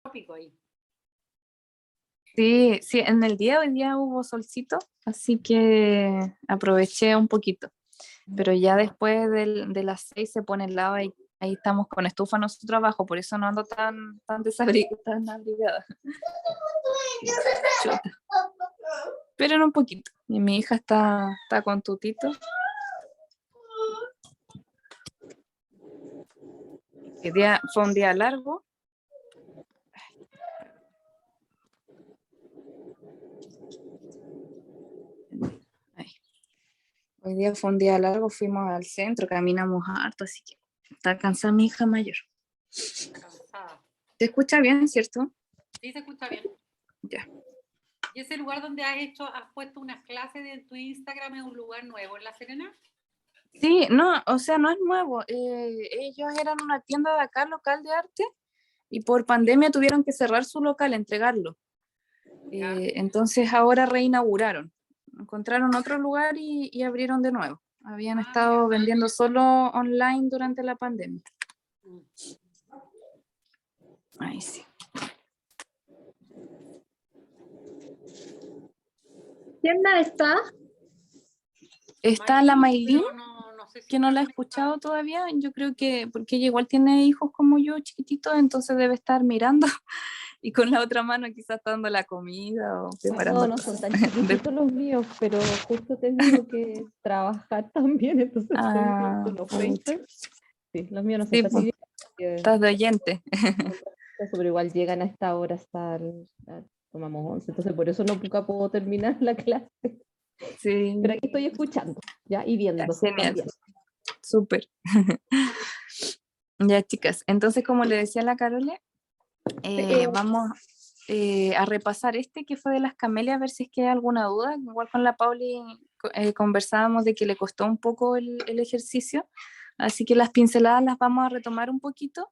trópico ahí. Sí, sí, en el día, hoy día hubo solcito, así que aproveché un poquito. Pero ya después de las 6 se pone helado y ahí estamos con estufa en nuestro trabajo, por eso no ando tan desabrigada, tan abrigada. Chuta. Pero en un poquito. Y mi hija está con tutito. El día, fue un día largo. Ay. Hoy día fue un día largo, fuimos al centro, caminamos harto, así que está cansada mi hija mayor. Cansada. ¿Te escucha bien, cierto? Sí, se escucha bien. Ya. ¿Y ese lugar donde has puesto unas clases de tu Instagram es un lugar nuevo en La Serena? Sí, no, o sea, no es nuevo. Ellos eran una tienda de acá, local de arte, y por pandemia tuvieron que cerrar su local, entregarlo. Ya. Entonces ahora reinauguraron. Encontraron otro lugar y abrieron de nuevo. Habían Ya. estado vendiendo solo online durante la pandemia. Mm. Ahí sí. ¿Quién más está? Está la Maylin, pero no sé si que no está la he conectada. escuchado todavía. Yo creo que porque ella igual tiene hijos como yo, chiquititos, entonces debe estar mirando y con la otra mano quizás está dando la comida o preparando No son cosas. tan chiquititos los míos, pero justo he tenido que trabajar también, entonces estoy con los Pucha. 20. Sí, los míos no son Sí, tan pues, chiquititos, estás de oyente. pero igual llegan a esta hora tomamos 11, entonces por eso nunca puedo terminar la clase. Pero Sí, aquí estoy escuchando, ya, y ya, viendo genial. también. Súper. Ya, chicas, entonces como le decía a la Carole, vamos a repasar este que fue de las camelias, a ver si es que hay alguna duda. Igual con la Pauli conversábamos de que le costó un poco el ejercicio, así que las pinceladas las vamos a retomar un poquito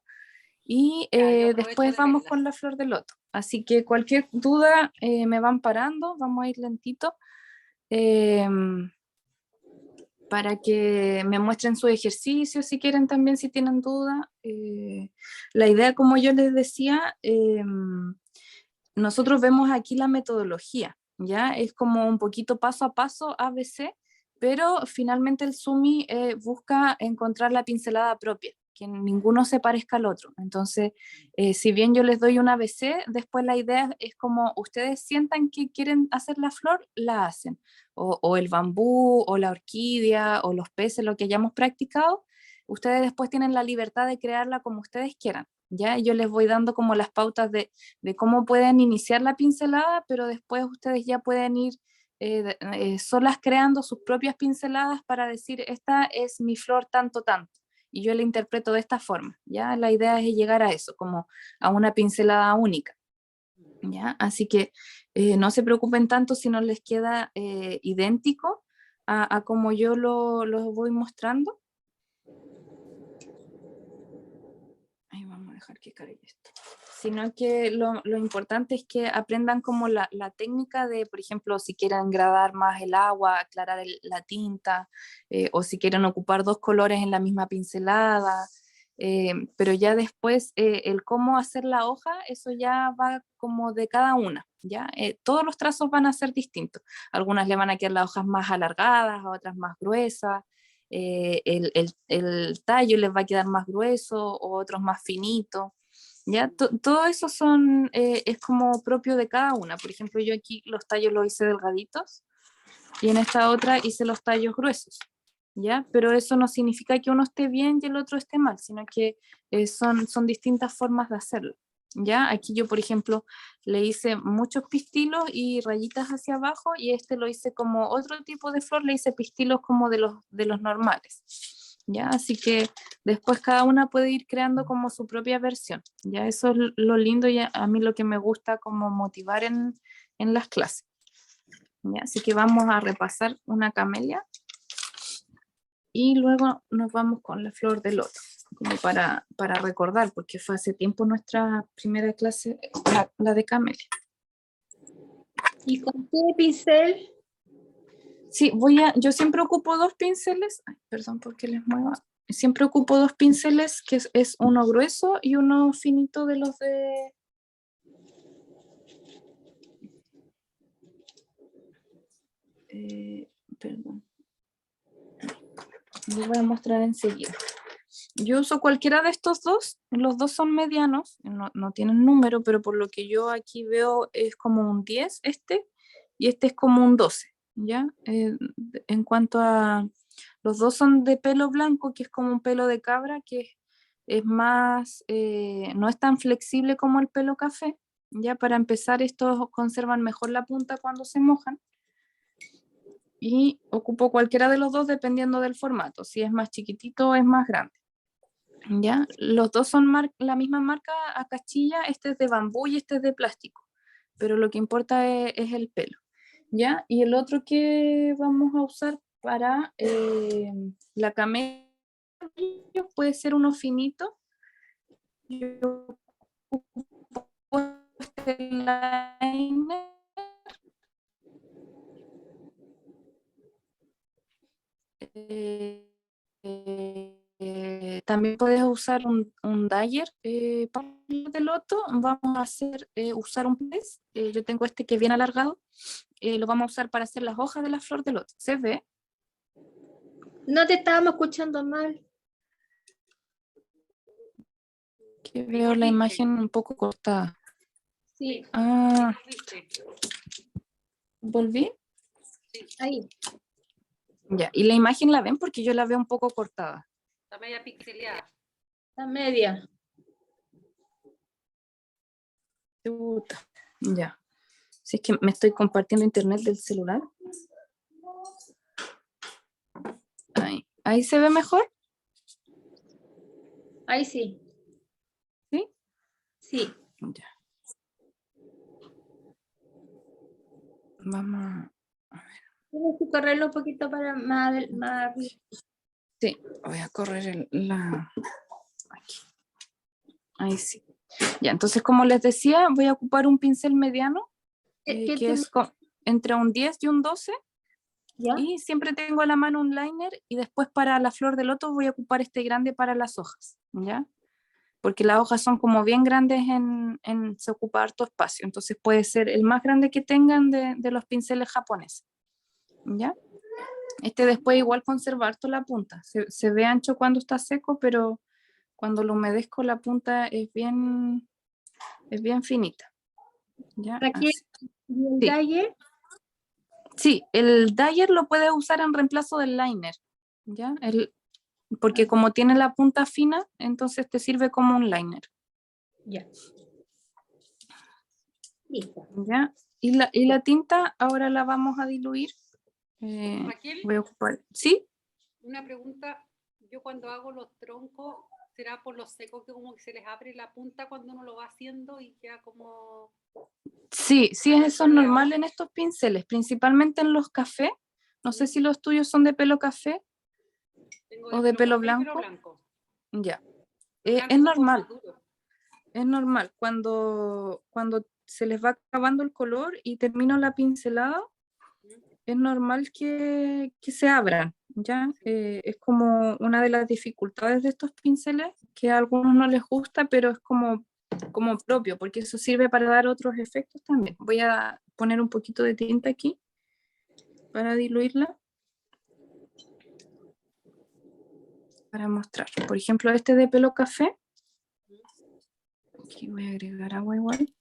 y Ya, yo aprovecho después de vamos verlas. con la flor de loto. Así que cualquier duda me van parando, vamos a ir lentito. Para que me muestren su ejercicio si quieren también, si tienen duda. La idea, como yo les decía, nosotros vemos aquí la metodología, ¿ya? Es como un poquito paso a paso, ABC, pero finalmente el Sumi busca encontrar la pincelada propia, que ninguno se parezca al otro. Entonces, si bien yo les doy un ABC, después la idea es como ustedes sientan que quieren hacer la flor, la hacen. O el bambú, o la orquídea, o los peces, lo que hayamos practicado, ustedes después tienen la libertad de crearla como ustedes quieran. ¿Ya? Yo les voy dando como las pautas de cómo pueden iniciar la pincelada, pero después ustedes ya pueden ir solas creando sus propias pinceladas para decir, esta es mi flor tanto, tanto. Y yo la interpreto de esta forma, ¿ya? La idea es llegar a eso, como a una pincelada única, ¿ya? Así que no se preocupen tanto si no les queda idéntico a como yo lo voy mostrando. Ahí vamos a dejar que cargue esto. Sino que lo importante es que aprendan como la técnica de, por ejemplo, si quieren grabar más el agua, aclarar la tinta, o si quieren ocupar dos colores en la misma pincelada, pero ya después el cómo hacer la hoja, eso ya va como de cada una, ¿ya? Todos los trazos van a ser distintos. Algunas le van a quedar las hojas más alargadas, a otras más gruesas, el tallo les va a quedar más grueso o otros más finito. ¿Ya? Todo eso es como propio de cada una. Por ejemplo, yo aquí los tallos los hice delgaditos y en esta otra hice los tallos gruesos. ¿Ya? Pero eso no significa que uno esté bien y el otro esté mal, sino que son distintas formas de hacerlo. ¿Ya? Aquí yo, por ejemplo, le hice muchos pistilos y rayitas hacia abajo y este lo hice como otro tipo de flor, le hice pistilos como de los normales. ¿Ya? Así que después cada una puede ir creando como su propia versión. ¿Ya? Eso es lo lindo y a mí lo que me gusta como motivar en las clases. ¿Ya? Así que vamos a repasar una camelia y luego nos vamos con la flor de loto, como para recordar, porque fue hace tiempo nuestra primera clase, la de camelia. ¿Y con qué pincel? Sí, yo siempre ocupo dos pinceles, ay, perdón porque les muevo, siempre ocupo dos pinceles, que es uno grueso y uno finito de los Les voy a mostrar enseguida. Yo uso cualquiera de estos dos, los dos son medianos, no tienen número, pero por lo que yo aquí veo es como un 10 y este es como un 12, ¿ya? En cuanto a, los dos son de pelo blanco, que es como un pelo de cabra, que es más, no es tan flexible como el pelo café, ya para empezar estos conservan mejor la punta cuando se mojan. Y ocupo cualquiera de los dos dependiendo del formato, si es más chiquitito o es más grande. ¿Ya? Los dos son la misma marca a cachilla, este es de bambú y este es de plástico, pero lo que importa es el pelo, ¿ya? Y el otro que vamos a usar para la camella puede ser uno finito. Yo ocupo este liner. También puedes usar un dyer para el loto. Vamos a usar un pez. Yo tengo este que es bien alargado. Lo vamos a usar para hacer las hojas de la flor de loto. ¿Se ve? No te estábamos escuchando mal. Que veo la imagen un poco cortada. Sí, Ah, ¿Viste? ¿volví? ahí. Ya. ¿Y la imagen la ven? Porque yo la veo un poco cortada. Está media pixeleada. La media. Chuta. Ya. Si es que me estoy compartiendo internet del celular. Ahí se ve mejor. Ahí sí. ¿Sí? Sí. Ya. Vamos. Tienes que correrlo un poquito para más. Sí, voy a correr aquí. Ahí sí. Ya, entonces como les decía, voy a ocupar un pincel mediano, que es entre un 10 y un 12, ¿Ya? y siempre tengo a la mano un liner, y después para la flor de loto voy a ocupar este grande para las hojas, ¿ya? Porque las hojas son como bien grandes se ocupa harto espacio, entonces puede ser el más grande que tengan de los pinceles japoneses, ¿ya? Este después igual conserva harto la punta, se ve ancho cuando está seco, pero cuando lo humedezco la punta es bien finita. ¿Ya? Aquí Así. el Sí. dyer. Sí, el dyer lo puedes usar en reemplazo del liner, ¿ya? Porque como tiene la punta fina, entonces te sirve como un liner, Ya. Listo. ¿ya? Y la tinta ahora la vamos a diluir. Raquel, Voy a ocupar, ¿sí? una pregunta. Yo cuando hago los troncos, ¿será por los secos que como que se les abre la punta cuando uno lo va haciendo y queda como... Sí, sí, eso es normal en estos pinceles, principalmente en los cafés. No sé si los tuyos son de pelo café Tengo o de pelo café y pelo blanco. blanco. Ya, Los es blancos son como normal. más duros. Es normal, cuando se les va acabando el color y termino la pincelada, es normal que se abran, ¿ya? Es como una de las dificultades de estos pinceles, que a algunos no les gusta, pero es como propio, porque eso sirve para dar otros efectos también. Voy a poner un poquito de tinta aquí para diluirla, para mostrar. Por ejemplo, este de pelo café, aquí voy a agregar agua igual.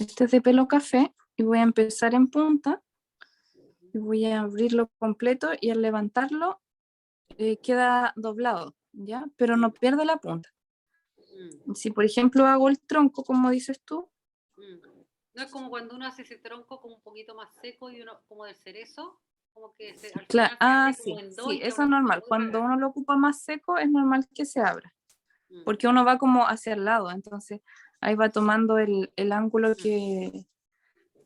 Este es de pelo café y voy a empezar en punta y voy a abrirlo completo y al levantarlo queda doblado, ¿ya? Pero no pierde la punta. Si por ejemplo hago el tronco, como dices tú, No es como cuando uno hace ese tronco como un poquito más seco y uno como del cerezo, como que al claro, final se abre como sí, en dos sí, y queda eso es una cosa normal. muy Cuando rara. uno lo ocupa más seco, es normal que se abra, porque uno va como hacia el lado, entonces ahí va tomando el ángulo que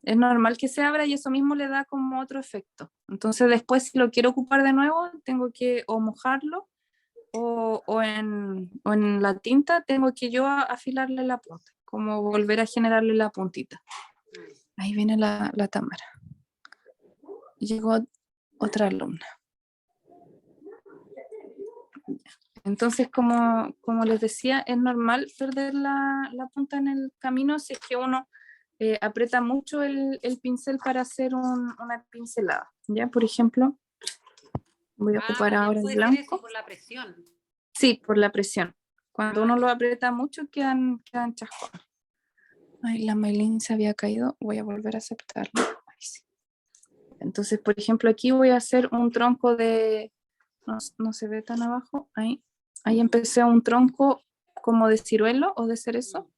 es normal que se abra y eso mismo le da como otro efecto. Entonces después si lo quiero ocupar de nuevo, tengo que o mojarlo o en la tinta tengo que yo afilarle la punta, como volver a generarle la puntita. Ahí viene la Tamara. Llegó otra alumna. Entonces, como les decía, es normal perder la punta en el camino si es que uno aprieta mucho el pincel para hacer una pincelada. ¿Ya? Por ejemplo, voy a ocupar También ahora el puede ser eso blanco. por la presión. Sí, por la presión. Cuando uno Ah, lo aprieta mucho, quedan chascones. Ay, la Maylin se había caído. Voy a volver a aceptarlo. Ay, sí. Entonces, por ejemplo, aquí voy a hacer un tronco de... No se ve tan abajo. Ahí empecé un tronco como de ciruelo o de cerezo.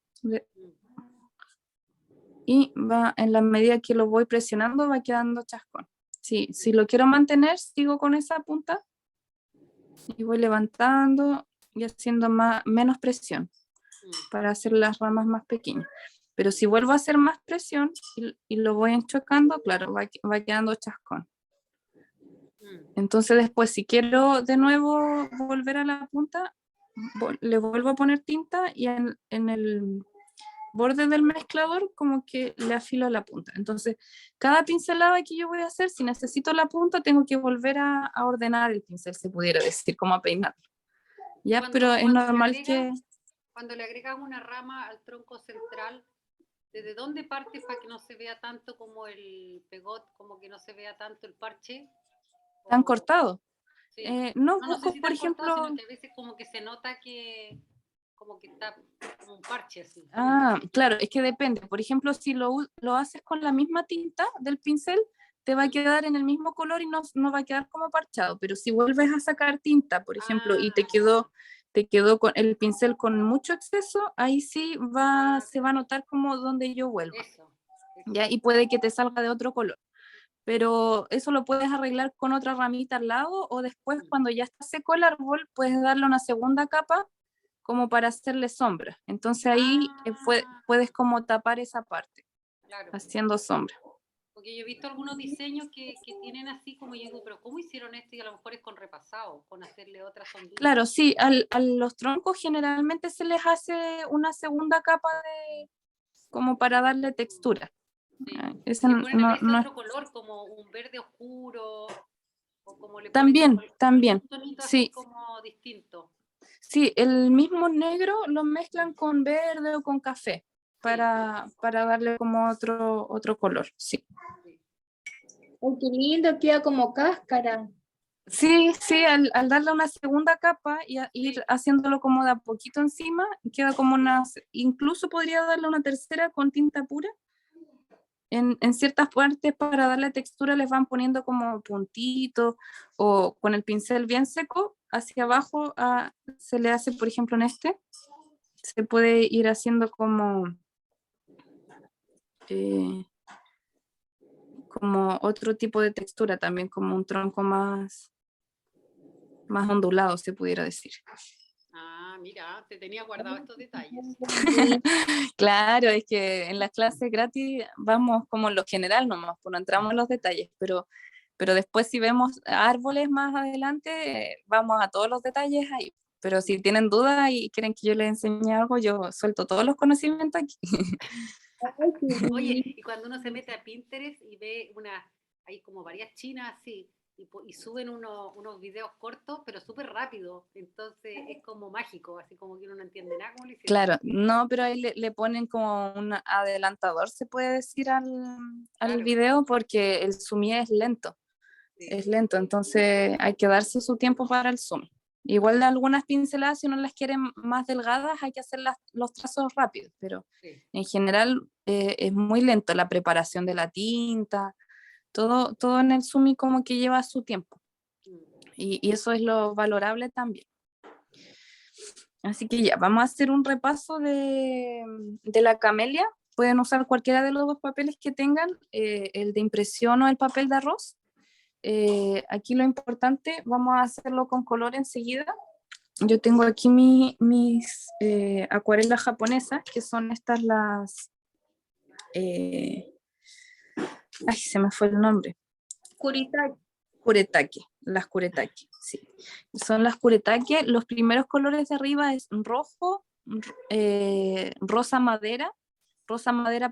Y va, en la medida que lo voy presionando, va quedando chascón. Sí, si lo quiero mantener, sigo con esa punta y voy levantando y haciendo menos presión para hacer las ramas más pequeñas. Pero si vuelvo a hacer más presión y lo voy enchocando, claro, va quedando chascón. Entonces después, si quiero de nuevo volver a la punta, le vuelvo a poner tinta y en el borde del mezclador como que le afilo la punta. Entonces, cada pincelada que yo voy a hacer, si necesito la punta, tengo que volver a ordenar el pincel, se pudiera decir, como a peinarlo. ¿Ya? Pero es normal que... Cuando le agregas una rama al tronco central, ¿desde dónde partes para que no se vea tanto como el pegot, como que no se vea tanto el parche? ¿Tan cortado? Sí. No No sé busco, si por tan cortado, ejemplo... sino que a veces como que se nota que como que está como un parche así. Claro, es que depende. Por ejemplo, si lo haces con la misma tinta del pincel, te va a quedar en el mismo color y no va a quedar como parchado. Pero si vuelves a sacar tinta, por ejemplo, y te quedó con el pincel con mucho exceso, ahí sí se va a notar como donde yo vuelvo. Eso. ¿Ya? Y puede que te salga de otro color. Pero eso lo puedes arreglar con otra ramita al lado o después cuando ya está seco el árbol, puedes darle una segunda capa como para hacerle sombra. Entonces ahí puedes como tapar esa parte, Claro. haciendo sombra. Porque yo he visto algunos diseños que tienen así como yo digo, pero ¿cómo hicieron esto? Y a lo mejor es con repasado, con hacerle otra sombrita. Claro, sí, a los troncos generalmente se les hace una segunda capa como para darle textura. Sí. Ese Le ponen a veces no, otro color, como un verde oscuro, o como le ponen también, un tonito sí. así como distinto. Sí, el mismo negro lo mezclan con verde o con café para darle como otro color, sí. Oh, qué lindo, queda como cáscara. Sí, sí, al darle una segunda capa y ir haciéndolo como de a poquito encima, queda como incluso podría darle una tercera con tinta pura. En ciertas partes para darle textura les van poniendo como puntitos o con el pincel bien seco hacia abajo se le hace, por ejemplo, se puede ir haciendo como otro tipo de textura también, como un tronco más ondulado, se pudiera decir. Ah, mira, te tenía guardado estos detalles. Claro, es que en las clases gratis vamos como en lo general nomás, pues no entramos en los detalles, pero después si vemos árboles más adelante, vamos a todos los detalles ahí. Pero si tienen dudas y quieren que yo les enseñe algo, yo suelto todos los conocimientos aquí. Oye, y cuando uno se mete a Pinterest y ve hay como varias chinas así, y suben unos videos cortos, pero súper rápido, entonces es como mágico, así como que uno no entiende nada cómo lo hicieron. Claro, no, pero ahí le ponen como un adelantador, se puede decir al video, porque el zoom es lento. Sí. Es lento, entonces hay que darse su tiempo para el zoom. Igual de algunas pinceladas, si uno las quiere más delgadas, hay que hacer los trazos rápidos, pero en general es muy lento la preparación de la tinta, todo en el zoom como que lleva su tiempo. Y eso es lo valorable también. Así que ya, vamos a hacer un repaso de la camelia. Pueden usar cualquiera de los dos papeles que tengan, el de impresión o el papel de arroz. Aquí lo importante, vamos a hacerlo con color enseguida. Yo tengo aquí mis acuarelas japonesas, que son estas ay, se me fue el nombre. Kuretake, las Kuretake, sí. Son las Kuretake. Los primeros colores de arriba es rojo, rosa madera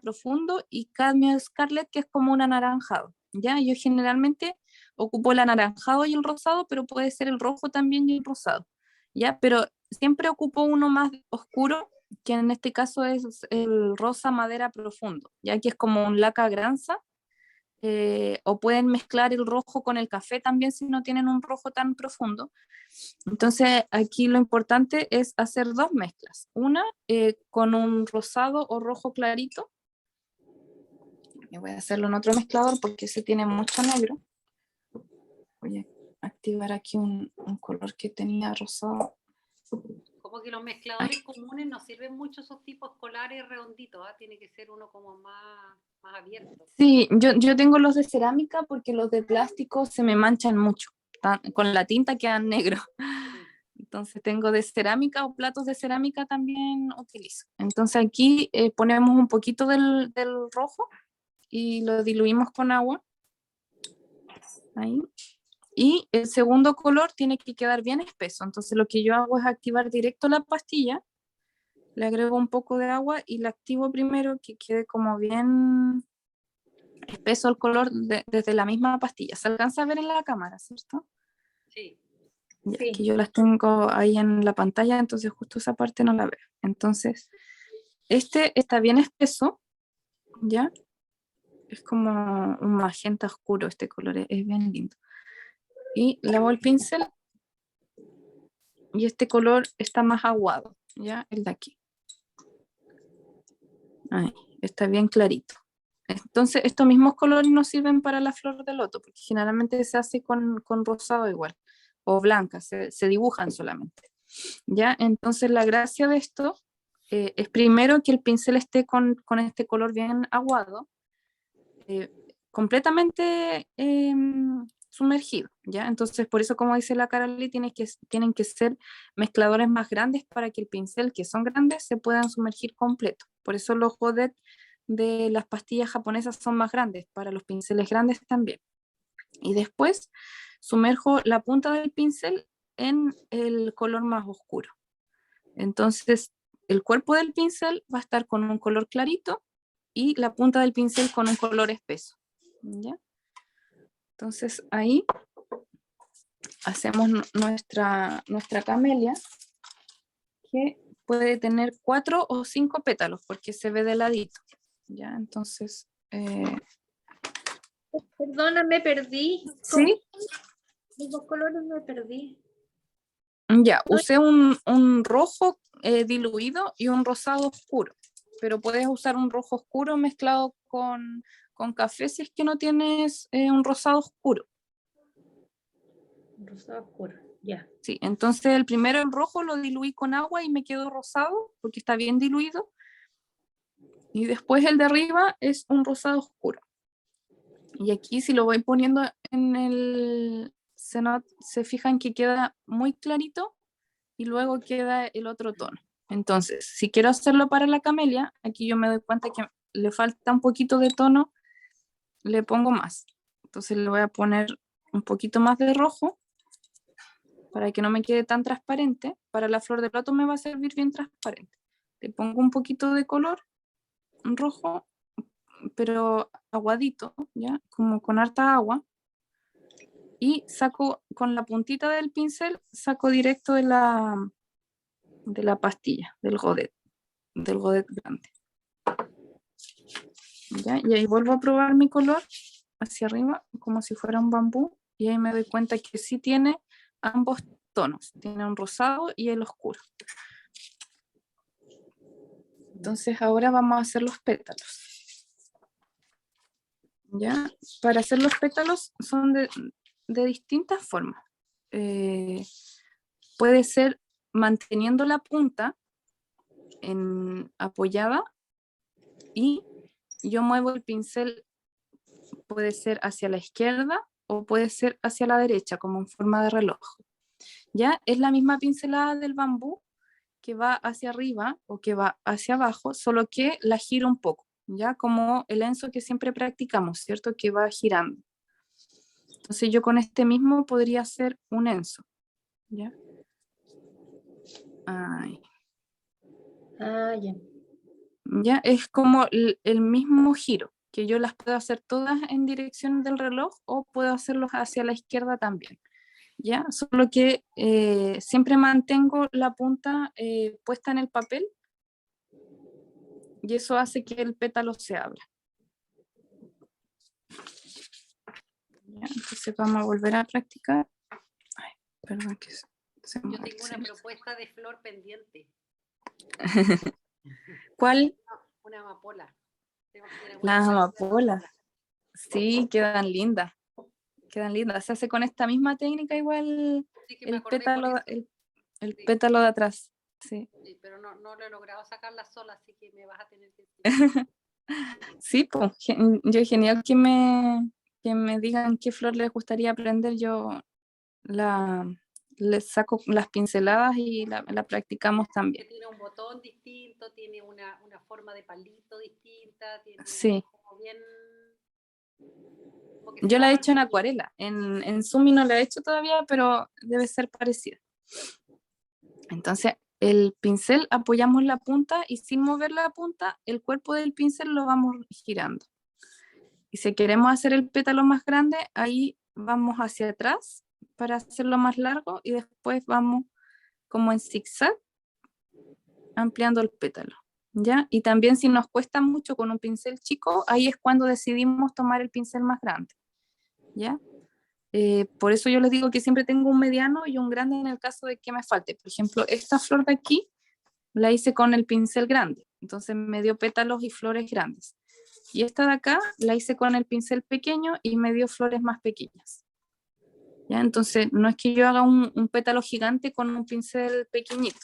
profundo y cadmio scarlet, que es como un anaranjado. ¿Ya? Yo generalmente ocupo el anaranjado y el rosado, pero puede ser el rojo también y el rosado. ¿Ya? Pero siempre ocupo uno más oscuro que en este caso es el rosa madera profundo, ya que es como un laca granza, o pueden mezclar el rojo con el café también si no tienen un rojo tan profundo. Entonces aquí lo importante es hacer dos mezclas, una con un rosado o rojo clarito. Y voy a hacerlo en otro mezclador porque ese tiene mucho negro. Voy a activar aquí un color que tenía rosado. Como que los mezcladores comunes no sirven mucho esos tipos escolares redonditos, ¿ah? Tiene que ser uno como más abierto. Sí, yo tengo los de cerámica porque los de plástico se me manchan mucho. Con la tinta quedan negros. Entonces tengo de cerámica o platos de cerámica también utilizo. Entonces aquí ponemos un poquito del rojo y lo diluimos con agua. Ahí. Y el segundo color tiene que quedar bien espeso. Entonces lo que yo hago es activar directo la pastilla, le agrego un poco de agua y la activo primero que quede como bien espeso el color desde la misma pastilla. Se alcanza a ver en la cámara, ¿cierto? Sí. Ya, Sí. que yo las tengo ahí en la pantalla, entonces justo esa parte no la veo. Entonces, este está bien espeso, ¿ya? Es como un magenta oscuro este color, es bien lindo. Y lavo el pincel y este color está más aguado, ¿ya? El de aquí. Ahí, está bien clarito. Entonces, estos mismos colores nos sirven para la flor de loto, porque generalmente se hace con rosado igual, o blanca, se dibujan solamente. ¿Ya? Entonces, la gracia de esto es primero que el pincel esté con este color bien aguado, completamente sumergido, ¿ya? Entonces, por eso, como dice la Carly, tienen que ser mezcladores más grandes para que el pincel, que son grandes, se puedan sumergir completo. Por eso los godet de las pastillas japonesas son más grandes, para los pinceles grandes también. Y después sumerjo la punta del pincel en el color más oscuro. Entonces, el cuerpo del pincel va a estar con un color clarito y la punta del pincel con un color espeso. ¿Ya? Entonces ahí hacemos nuestra camelia, que puede tener 4 o 5 pétalos porque se ve de ladito. ¿Ya? Entonces, Perdona, me perdí. ¿sí? Los dos colores me perdí. Ya, usé un rojo diluido y un rosado oscuro, pero puedes usar un rojo oscuro mezclado con café si es que no tienes un rosado oscuro. Rosado oscuro, ya. Sí, entonces el primero, el rojo, lo diluí con agua y me quedó rosado porque está bien diluido. Y después el de arriba es un rosado oscuro. Y aquí si lo voy poniendo en el... Se fijan que queda muy clarito y luego queda el otro tono. Entonces, si quiero hacerlo para la camelia, aquí yo me doy cuenta que le falta un poquito de tono, le pongo más. Entonces le voy a poner un poquito más de rojo para que no me quede tan transparente. Para la flor de loto me va a servir bien transparente. Le pongo un poquito de color rojo, pero aguadito, ¿ya? Como con harta agua. Y saco con la puntita del pincel, saco directo de la pastilla, del godet grande. ¿Ya? Y ahí vuelvo a probar mi color hacia arriba, como si fuera un bambú, y ahí me doy cuenta que sí tiene ambos tonos, tiene un rosado y el oscuro. Entonces ahora vamos a hacer los pétalos. ¿Ya? Para hacer los pétalos son de distintas formas. Puede ser manteniendo la punta apoyada y yo muevo el pincel, puede ser hacia la izquierda o puede ser hacia la derecha, como en forma de reloj. ¿Ya? Es la misma pincelada del bambú que va hacia arriba o que va hacia abajo, solo que la giro un poco, ¿ya? Como el enso que siempre practicamos, ¿cierto? Que va girando. Entonces yo con este mismo podría hacer un enso, ¿ya? Ay. Ah, ya. ¿Ya? Es como el mismo giro, que yo las puedo hacer todas en dirección del reloj o puedo hacerlos hacia la izquierda también, ¿ya? Solo que siempre mantengo la punta puesta en el papel y eso hace que el pétalo se abra. Ya, entonces vamos a volver a practicar. Ay, perdón que se Yo mueve el tengo una celular. propuesta de flor pendiente. ¿Cuál? Una amapola. Tengo que hacer Las alguna amapolas. Sí, quedan lindas. Quedan lindas. Se hace con esta misma técnica igual Sí, que me el acordé por pétalo, eso. el Sí. pétalo de atrás. Sí, Sí, pero no lo he logrado sacarla sola, así que me vas a tener que sí, pues, yo genial que me digan qué flor les gustaría aprender. Yo les saco las pinceladas y la practicamos que también. tiene un botón distinto, tiene una forma de palito distinta, tiene Sí, como bien... como que se yo va la he hecho en partiendo. acuarela. En Sumi no la he hecho todavía, pero debe ser parecida. Entonces, el pincel apoyamos la punta y sin mover la punta, el cuerpo del pincel lo vamos girando. Y si queremos hacer el pétalo más grande, ahí vamos hacia atrás para hacerlo más largo y después vamos como en zigzag ampliando el pétalo. ¿Ya? Y también si nos cuesta mucho con un pincel chico, ahí es cuando decidimos tomar el pincel más grande. ¿Ya? Por eso yo les digo que siempre tengo un mediano y un grande en el caso de que me falte. Por ejemplo, esta flor de aquí la hice con el pincel grande, entonces me dio pétalos y flores grandes. Y esta de acá la hice con el pincel pequeño y me dio flores más pequeñas. ¿Ya? Entonces no es que yo haga un pétalo gigante con un pincel pequeñito,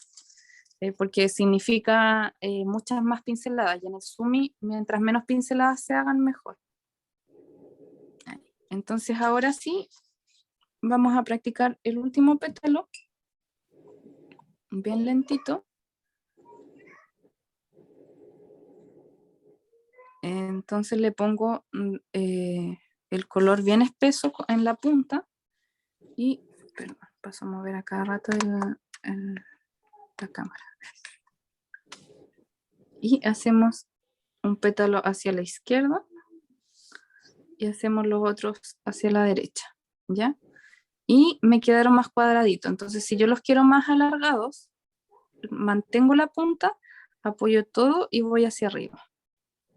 porque significa muchas más pinceladas. Y en el Sumi, mientras menos pinceladas se hagan, mejor. Entonces ahora sí, vamos a practicar el último pétalo, bien lentito. Entonces le pongo el color bien espeso en la punta y, perdón, paso a mover a cada rato la cámara. Y hacemos un pétalo hacia la izquierda y hacemos los otros hacia la derecha, ¿ya? Y me quedaron más cuadraditos, entonces si yo los quiero más alargados, mantengo la punta, apoyo todo y voy hacia arriba.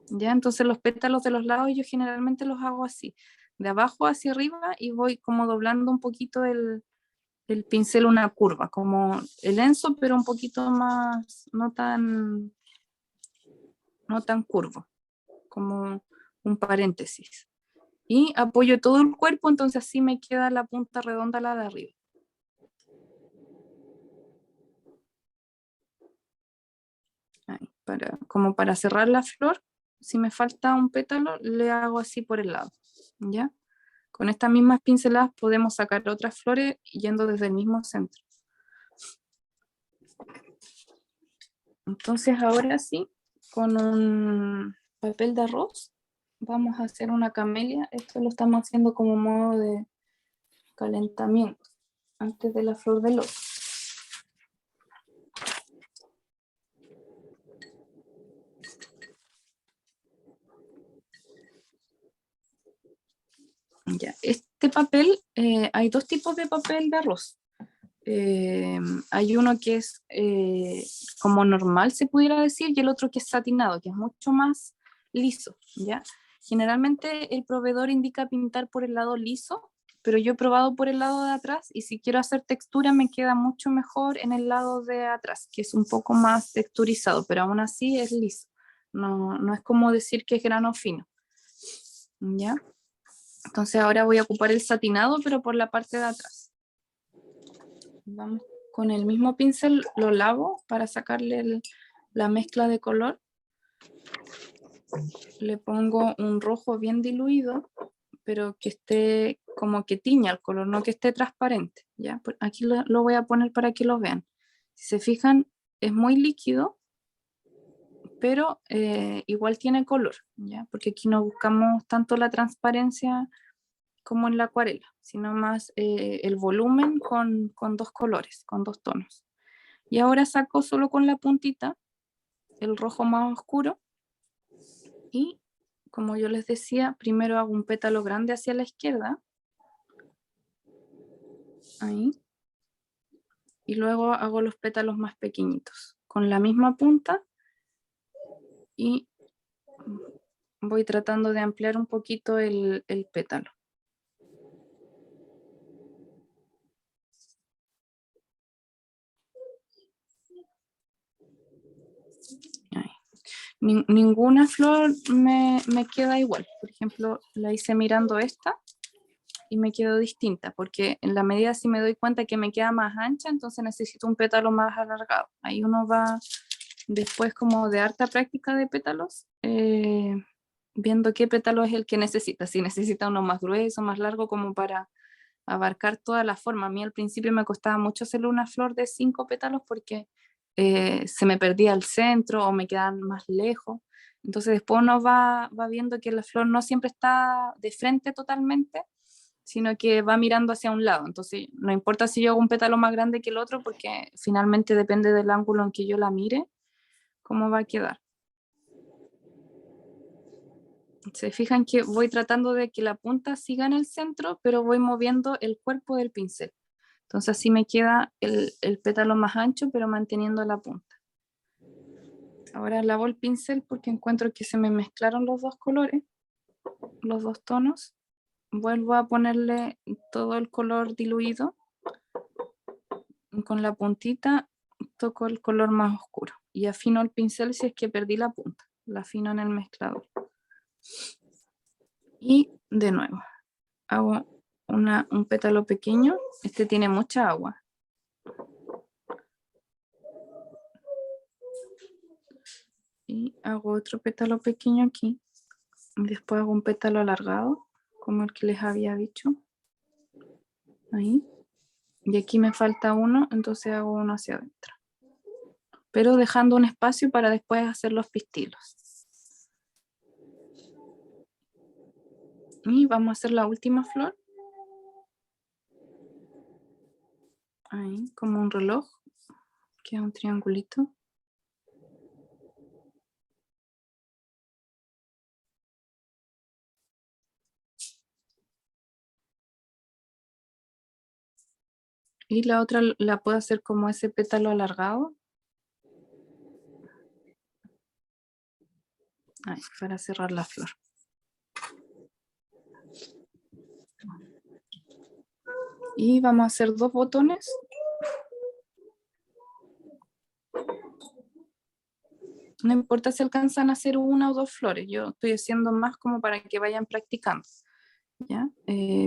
¿Ya? Entonces los pétalos de los lados yo generalmente los hago así, de abajo hacia arriba y voy como doblando un poquito el pincel una curva, como el Enzo, pero un poquito más, no tan curvo, como un paréntesis. Y apoyo todo el cuerpo, entonces así me queda la punta redonda la de arriba. Ahí, como para cerrar la flor, si me falta un pétalo, le hago así por el lado, ¿ya? Con estas mismas pinceladas podemos sacar otras flores yendo desde el mismo centro. Entonces ahora sí, con un papel de arroz, vamos a hacer una camelia. Esto lo estamos haciendo como modo de calentamiento antes de la flor de loto. Ya, este papel, hay dos tipos de papel de arroz. Hay uno que es como normal, se pudiera decir, y el otro que es satinado, que es mucho más liso, ¿ya? Generalmente el proveedor indica pintar por el lado liso, pero yo he probado por el lado de atrás y si quiero hacer textura me queda mucho mejor en el lado de atrás, que es un poco más texturizado, pero aún así es liso. No es como decir que es grano fino, ¿ya? Entonces ahora voy a ocupar el satinado, pero por la parte de atrás. Vamos con el mismo pincel, lo lavo para sacarle la mezcla de color. Le pongo un rojo bien diluido, pero que esté como que tiña el color, no que esté transparente. ¿Ya? Aquí lo voy a poner para que lo vean. Si se fijan, es muy líquido, pero igual tiene color, ¿ya? Porque aquí no buscamos tanto la transparencia como en la acuarela, sino más el volumen con dos colores, con dos tonos. Y ahora saco solo con la puntita el rojo más oscuro y como yo les decía, primero hago un pétalo grande hacia la izquierda, ahí, y luego hago los pétalos más pequeñitos. Con la misma punta y voy tratando de ampliar un poquito el pétalo. Ahí. Ninguna flor me queda igual. Por ejemplo, la hice mirando esta y me quedó distinta, porque en la medida si me doy cuenta que me queda más ancha, entonces necesito un pétalo más alargado. Ahí uno va después como de harta práctica de pétalos, viendo qué pétalo es el que necesita, si necesita uno más grueso, más largo, como para abarcar toda la forma. A mí al principio me costaba mucho hacer una flor de 5 pétalos porque se me perdía el centro o me quedaban más lejos. Entonces después uno va viendo que la flor no siempre está de frente totalmente, sino que va mirando hacia un lado. Entonces no importa si yo hago un pétalo más grande que el otro, porque finalmente depende del ángulo en que yo la mire, cómo va a quedar. Se fijan que voy tratando de que la punta siga en el centro, pero voy moviendo el cuerpo del pincel. Entonces así me queda el pétalo más ancho, pero manteniendo la punta. Ahora lavo el pincel porque encuentro que se me mezclaron los dos colores, los dos tonos. Vuelvo a ponerle todo el color diluido. Con la puntita toco el color más oscuro y afino el pincel si es que perdí la punta. La afino en el mezclador. Y de nuevo, hago un pétalo pequeño. Este tiene mucha agua. Y hago otro pétalo pequeño aquí. Después hago un pétalo alargado, como el que les había dicho. Ahí. Y aquí me falta uno, entonces hago uno hacia adentro. Pero dejando un espacio para después hacer los pistilos. Y vamos a hacer la última flor. Ahí, como un reloj. Queda un triangulito. Y la otra la puedo hacer como ese pétalo alargado. Ahí, para cerrar la flor. Y vamos a hacer 2 botones. No importa si alcanzan a hacer 1 o 2 flores, yo estoy haciendo más como para que vayan practicando, ¿ya?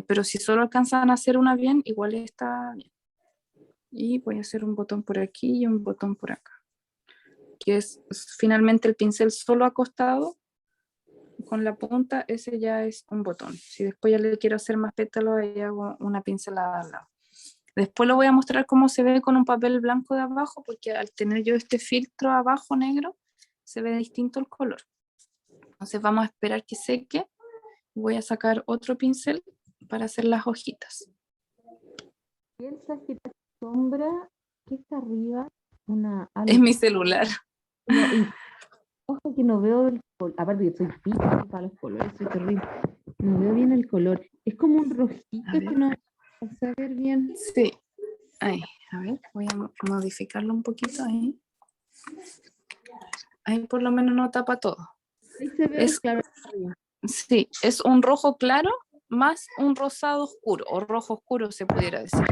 Pero si solo alcanzan a hacer una bien, igual está bien. Y voy a hacer un botón por aquí y un botón por acá, que es finalmente el pincel solo acostado con la punta, ese ya es un botón. Si después ya le quiero hacer más pétalos, ahí hago una pincelada al lado. Después lo voy a mostrar cómo se ve con un papel blanco de abajo, porque al tener yo este filtro abajo negro, se ve distinto el color. Entonces vamos a esperar que seque. Voy a sacar otro pincel para hacer las hojitas. Piensa que la sombra que está arriba, una Es mi celular. ojo que no veo el color, aparte que soy pita para los colores, soy terrible. No veo bien el color. Es como un rojito que no vas a ver bien. Sí. Ahí, a ver, voy a modificarlo un poquito ahí. Ahí por lo menos no tapa todo. Ahí se ve claro arriba. Sí, es un rojo claro más un rosado oscuro, o rojo oscuro se pudiera decir.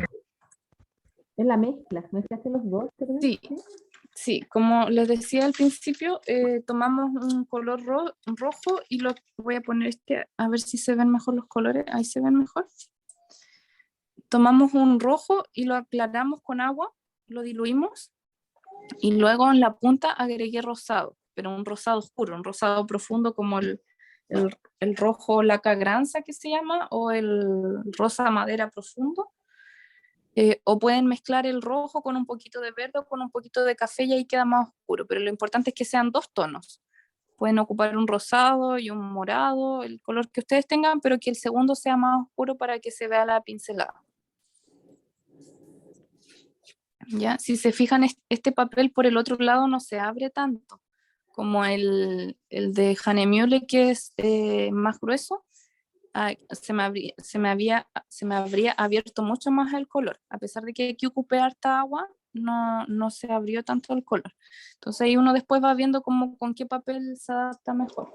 Es la mezcla, mezclaste los dos, ¿verdad? Sí, sí, como les decía al principio, tomamos un color rojo y lo voy a poner a ver si se ven mejor los colores, ahí se ven mejor. Tomamos un rojo y lo aclaramos con agua, lo diluimos y luego en la punta agregué rosado, pero un rosado oscuro, un rosado profundo como el rojo laca granza que se llama, o el rosa madera profundo. O pueden mezclar el rojo con un poquito de verde o con un poquito de café y ahí queda más oscuro, pero lo importante es que sean 2 tonos. Pueden ocupar un rosado y un morado, el color que ustedes tengan, pero que el segundo sea más oscuro para que se vea la pincelada. ¿Ya? Si se fijan, este papel por el otro lado no se abre tanto como el de Hahnemühle, que es más grueso. Se me habría abierto mucho más el color, a pesar de que aquí ocupé harta agua, no se abrió tanto el color. Entonces ahí uno después va viendo como con qué papel se adapta mejor.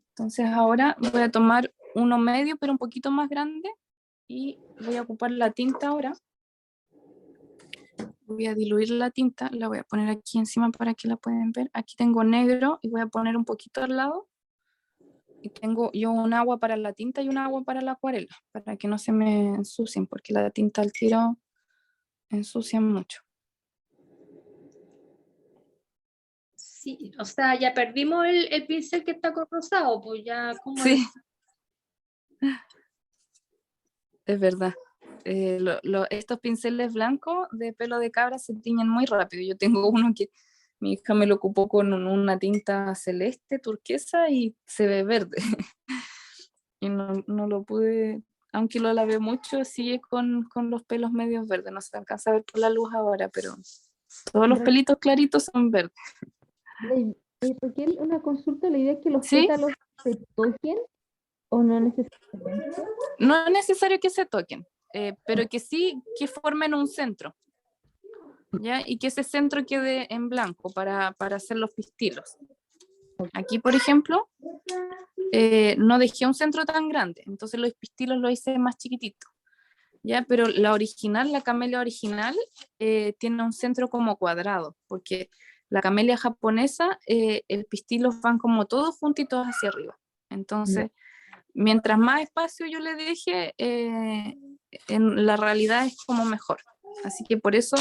Entonces ahora voy a tomar uno medio, pero un poquito más grande, y voy a ocupar la tinta ahora. Voy a diluir la tinta, la voy a poner aquí encima para que la puedan ver. Aquí tengo negro y voy a poner un poquito al lado. Y tengo yo un agua para la tinta y un agua para la acuarela, para que no se me ensucien, porque la tinta al tiro ensucia mucho. Sí, o sea, ya perdimos el pincel que está con rosado, pues ya, ¿cómo Sí, es verdad. Estos pinceles blancos de pelo de cabra se tiñen muy rápido. Yo tengo uno que mi hija me lo ocupó con una tinta celeste, turquesa, y se ve verde. Y no lo pude, aunque lo lavé mucho, sigue con los pelos medios verdes. No se alcanza a ver por la luz ahora, pero todos los pelitos claritos son verdes. Raquel, una consulta, la idea es que los ¿Sí? pétalos se toquen o no necesariamente. No es necesario que se toquen, pero que sí que formen un centro, ¿ya? Y que ese centro quede en blanco para hacer los pistilos. Aquí, por ejemplo, no dejé un centro tan grande, entonces los pistilos los hice más chiquititos, ¿ya? Pero la original, la camelia original, tiene un centro como cuadrado, porque la camelia japonesa, el pistilos van como todos juntitos hacia arriba. Entonces, mientras más espacio yo le deje, en la realidad es como mejor. Así que por eso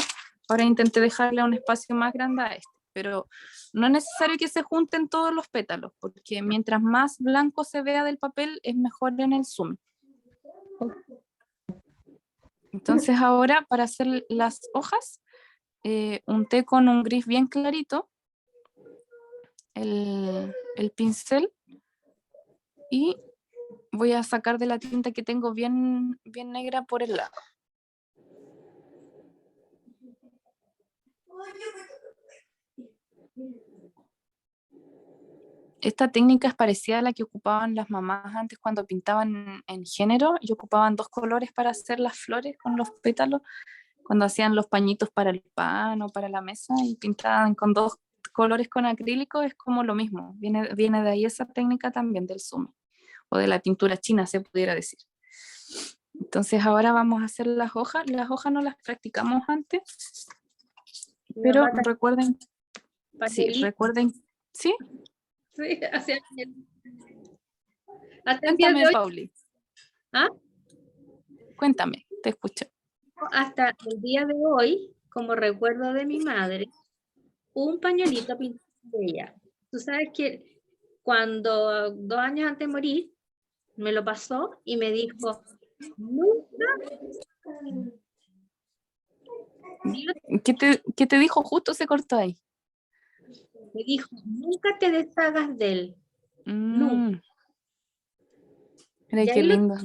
ahora intenté dejarle un espacio más grande a este. Pero no es necesario que se junten todos los pétalos, porque mientras más blanco se vea del papel, es mejor en el zoom. Entonces ahora, para hacer las hojas, unté con un gris bien clarito el pincel, y voy a sacar de la tinta que tengo bien, bien negra por el lado. Esta técnica es parecida a la que ocupaban las mamás antes cuando pintaban en género, y ocupaban dos colores para hacer las flores con los pétalos, cuando hacían los pañitos para el pan o para la mesa y pintaban con dos colores con acrílico. Es como lo mismo, viene de ahí esa técnica también del sumi, o de la pintura china, se pudiera decir. Entonces ahora vamos a hacer las hojas no las practicamos antes, pero recuerden, sí, ¿sí? Sí, hasta el día de Cuéntame, hoy, Pauli, ¿ah? cuéntame, te escucho. Hasta el día de hoy, como recuerdo de mi madre, un pañuelito pintado de ella. Tú sabes que cuando 2 años antes de morir, me lo pasó y me dijo, nunca, ¿Qué te dijo? Justo se cortó ahí. me dijo, nunca te deshagas de él. Nunca. Mm, mira Y qué ahí lo lindo.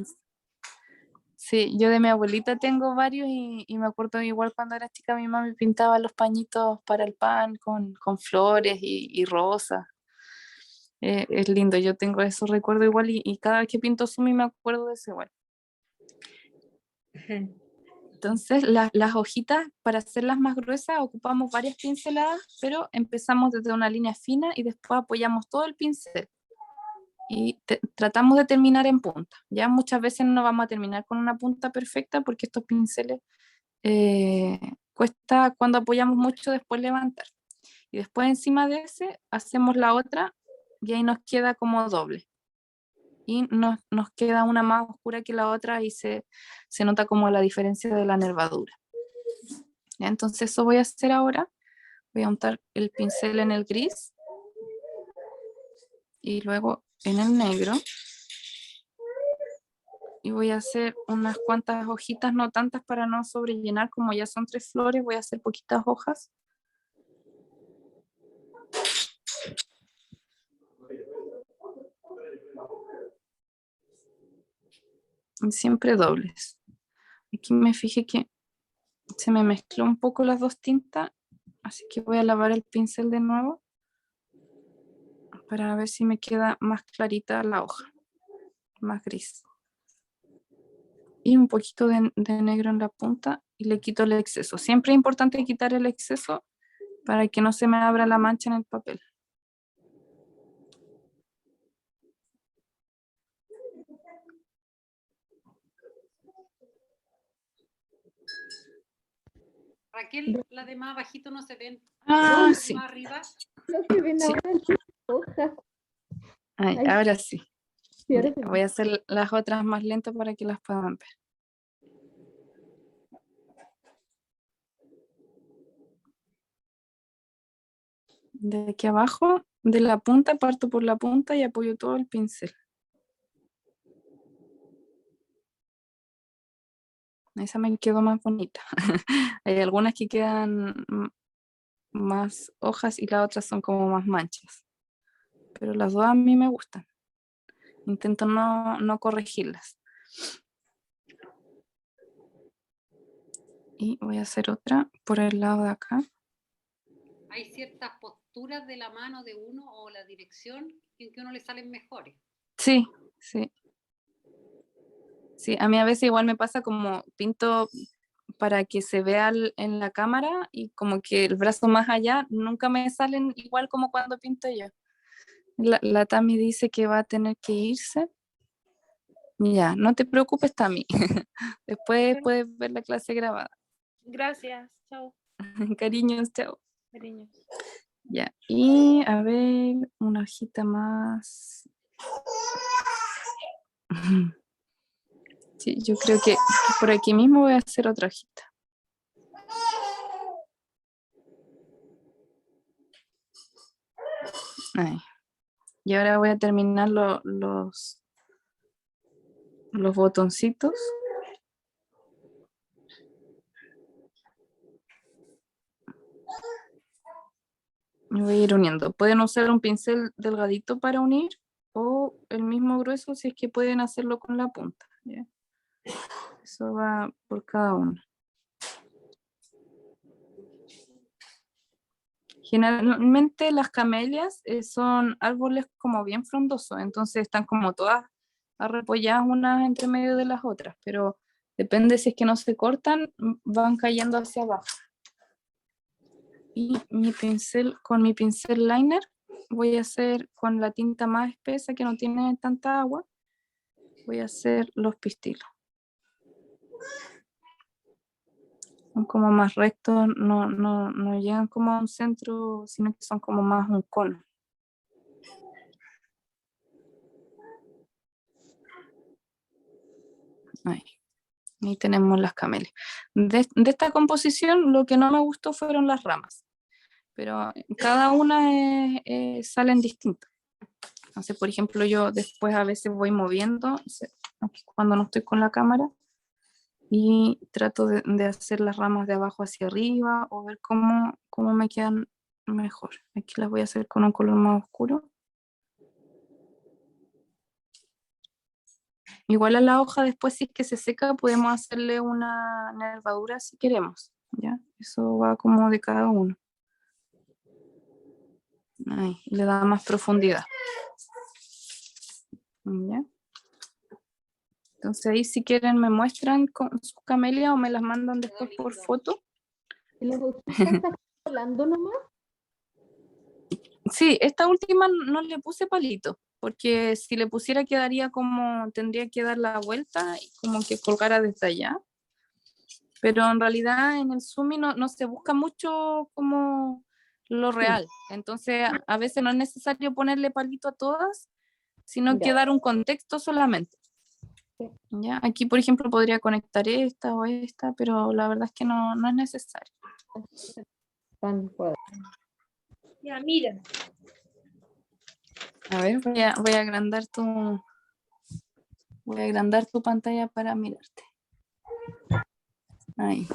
Sí, yo de mi abuelita tengo varios, y me acuerdo igual cuando era chica mi mami pintaba los pañitos para el pan con flores y rosas. Es lindo, yo tengo esos recuerdos igual, y cada vez que pinto sumi me acuerdo de ese igual. Entonces las hojitas, para hacerlas más gruesas, ocupamos varias pinceladas, pero empezamos desde una línea fina y después apoyamos todo el pincel y tratamos de terminar en punta. Ya muchas veces no vamos a terminar con una punta perfecta, porque estos pinceles, cuesta cuando apoyamos mucho después levantar. Y después encima de ese hacemos la otra, y ahí nos queda como doble. Y nos queda una más oscura que la otra, y se nota como la diferencia de la nervadura. ¿Ya? Entonces eso voy a hacer ahora. Voy a untar el pincel en el gris y luego en el negro. Y voy a hacer unas cuantas hojitas, no tantas para no sobrellenar, como ya son 3 flores, voy a hacer poquitas hojas. Y siempre dobles. Aquí me fijé que se me mezcló un poco las dos tintas, así que voy a lavar el pincel de nuevo para ver si me queda más clarita la hoja, más gris. y un poquito de negro en la punta y le quito el exceso. Siempre es importante quitar el exceso para que no se me abra la mancha en el papel. Raquel, la de más abajito no se ven. Ah, ¿No? sí. Más arriba. Lo que ven Sí. ahora en TikTok, Ay, Ay, ahora sí. sí, ahora Ya, se ve. voy a hacer las otras más lentas para que las puedan ver. De aquí abajo, de la punta, parto por la punta y apoyo todo el pincel. Esa me quedó más bonita. Hay algunas que quedan más hojas y las otras son como más manchas. Pero las dos a mí me gustan. Intento no corregirlas. Y voy a hacer otra por el lado de acá. Hay ciertas posturas de la mano de uno o la dirección en que uno le salen mejores. Sí, sí. Sí, a mí a veces igual me pasa como pinto para que se vea en la cámara y como que el brazo más allá nunca me salen igual como cuando pinto yo. La Tami dice que va a tener que irse. Ya, no te preocupes, Tami. Después puedes ver la clase grabada. Gracias, chao, Cariños, chao. cariños. Ya, y a ver, una hojita más. Sí, yo creo que por aquí mismo voy a hacer otra hojita. Ahí. Y ahora voy a terminar los botoncitos. Y voy a ir uniendo. Pueden usar un pincel delgadito para unir o el mismo grueso si es que pueden hacerlo con la punta. ¿Ya? Eso va por cada uno. Generalmente las camelias son árboles como bien frondosos, entonces están como todas arrepolladas unas entre medio de las otras, pero depende si es que no se cortan, van cayendo hacia abajo. Y con mi pincel liner voy a hacer con la tinta más espesa que no tiene tanta agua, voy a hacer los pistilos. Son como más rectos, no llegan como a un centro, sino que son como más un cono. Ahí tenemos las camelias. De esta composición lo que no me gustó fueron las ramas, pero cada una salen distintas. Entonces, por ejemplo, yo después a veces voy moviendo, aquí cuando no estoy con la cámara, y trato de hacer las ramas de abajo hacia arriba o ver cómo me quedan mejor. Aquí las voy a hacer con un color más oscuro. Igual a la hoja después, si es que se seca, podemos hacerle una nervadura si queremos, ¿ya? Eso va como de cada uno. Ahí, le da más profundidad. ¿Ya? Entonces ahí si quieren me muestran con sus camelias o me las mandan después por foto. ¿Y las hojitas están volando nomás? Sí, esta última no le puse palito, porque si le pusiera quedaría como, tendría que dar la vuelta y como que colgara desde allá. Pero en realidad en el Sumi no se busca mucho como lo real. Entonces a veces no es necesario ponerle palito a todas, sino que Ya. dar un contexto solamente. Sí. ¿Ya? Aquí, por ejemplo, podría conectar esta o esta, pero la verdad es que no es necesario. Están cuadradas. Ya, mira. A ver, voy a agrandar tu pantalla para mirarte. Ahí.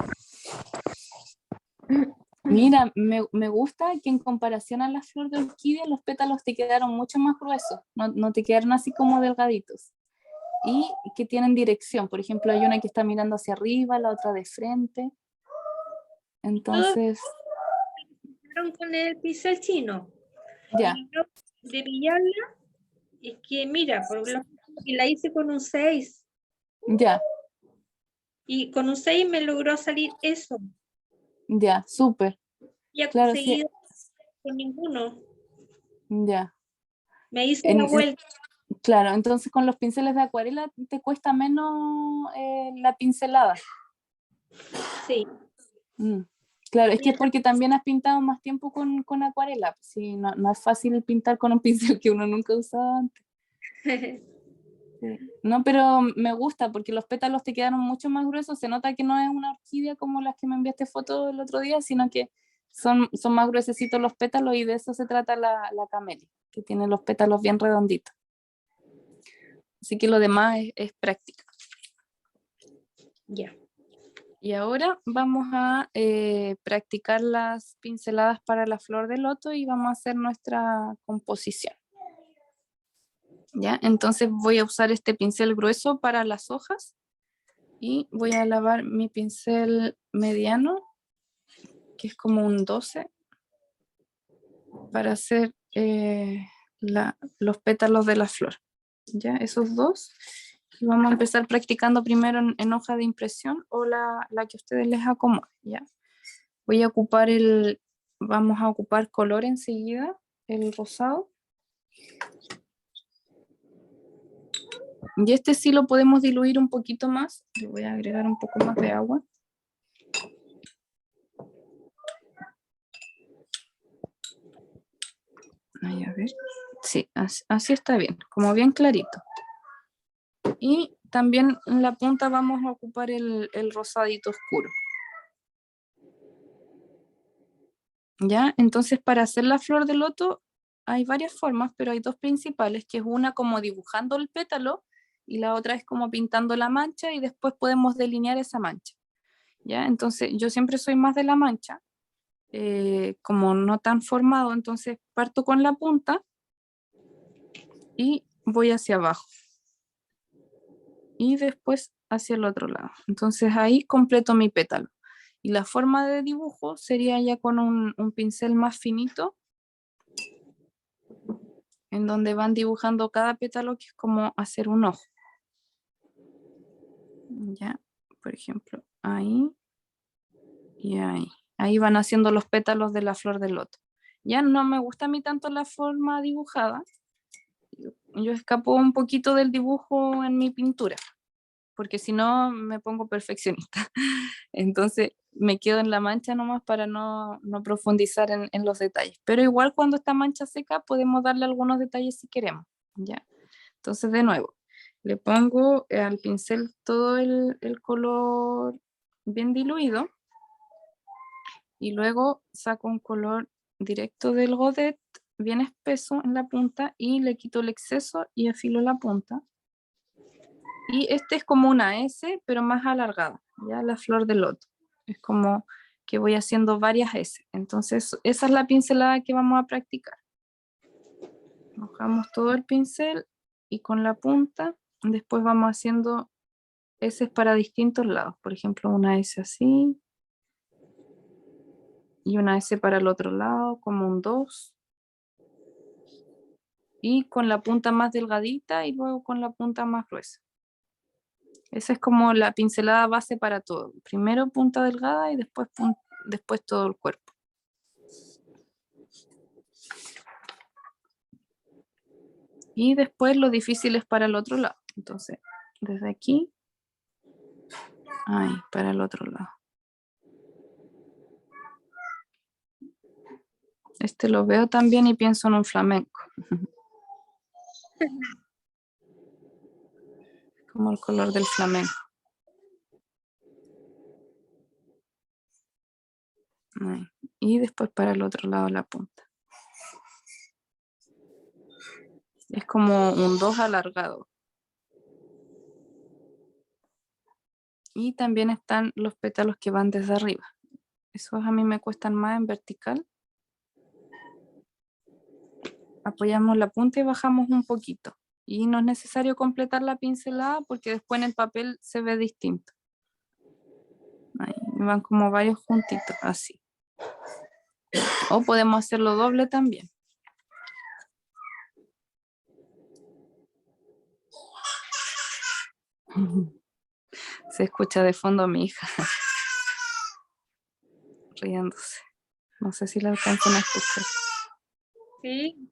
Mira, me gusta que en comparación a la flor de orquídea, los pétalos te quedaron mucho más gruesos, no te quedaron así como delgaditos. Y que tienen dirección, por ejemplo, hay una que está mirando hacia arriba, la otra de frente. Entonces, Con el pincel chino. ya, Y yo, de pillarla, es que mira, por la hice con un 6. ya. Y con un 6 me logró salir eso. Ya, súper. Y he Claro, sí, conseguido con ninguno. ya. Me hice En- la en- vuelta. claro, entonces con los pinceles de acuarela te cuesta menos la pincelada. Sí. Mm. Claro, es que Y es porque también has pintado más tiempo con acuarela. Sí, no, no es fácil pintar con un pincel que uno nunca ha usado antes. Sí. No, pero me gusta porque los pétalos te quedaron mucho más gruesos. Se nota que no es una orquídea como las que me enviaste foto el otro día, sino que son más gruesecitos los pétalos y de eso se trata la camelia, que tiene los pétalos bien redonditos. Así que lo demás es práctica. Ya. Y ahora vamos a practicar las pinceladas para la flor de loto y vamos a hacer nuestra composición. ¿Ya? Entonces voy a usar este pincel grueso para las hojas y voy a lavar mi pincel mediano, que es como un 12, para hacer los pétalos de la flor. ¿Ya? Esos dos. Y vamos a empezar practicando primero en hoja de impresión o la que a ustedes les acomode, ¿ya? Voy a ocupar vamos a ocupar color enseguida, el rosado. Y este sí lo podemos diluir un poquito más. Le voy a agregar un poco más de agua. Ay, a ver. Sí, así está bien, como bien clarito. Y también en la punta vamos a ocupar el rosadito oscuro. ¿Ya? Entonces para hacer la flor de loto hay varias formas, pero hay dos principales, que es una como dibujando el pétalo y la otra es como pintando la mancha y después podemos delinear esa mancha. ¿Ya? Entonces yo siempre soy más de la mancha, como no tan formado, entonces parto con la punta y voy hacia abajo y después hacia el otro lado. Entonces ahí completo mi pétalo. Y la forma de dibujo sería ya con un pincel más finito, en donde van dibujando cada pétalo, que es como hacer un ojo. Ya, por ejemplo, ahí y ahí. Ahí van haciendo los pétalos de la flor de loto. Ya no me gusta a mí tanto la forma dibujada. Yo escapo un poquito del dibujo en mi pintura, porque si no me pongo perfeccionista. Entonces me quedo en la mancha nomás para no profundizar en los detalles. Pero igual cuando está mancha seca podemos darle algunos detalles si queremos. ¿Ya? Entonces de nuevo, le pongo al pincel todo el color bien diluido y luego saco un color directo del godet bien espeso en la punta y le quito el exceso y afilo la punta. Y este es como una S, pero más alargada, ya la flor de loto. Es como que voy haciendo varias S. Entonces, esa es la pincelada que vamos a practicar. Mojamos todo el pincel y con la punta, después vamos haciendo S para distintos lados. Por ejemplo, una S así y una S para el otro lado, como un 2. Y con la punta más delgadita y luego con la punta más gruesa. Esa es como la pincelada base para todo. Primero punta delgada y después todo el cuerpo. Y después lo difícil es para el otro lado. Entonces, desde aquí, ahí, para el otro lado. Este lo veo también y pienso en un flamenco. Como el color del flamenco. Ahí. Y después para el otro lado la punta. Es como un 2 alargado. Y también están los pétalos que van desde arriba. Esos a mí me cuestan más en vertical. Apoyamos la punta y bajamos un poquito. Y no es necesario completar la pincelada porque después en el papel se ve distinto. Ahí van como varios juntitos, así. O podemos hacerlo doble también. Se escucha de fondo a mi hija riéndose. No sé si la alcanzan a escuchar. Sí.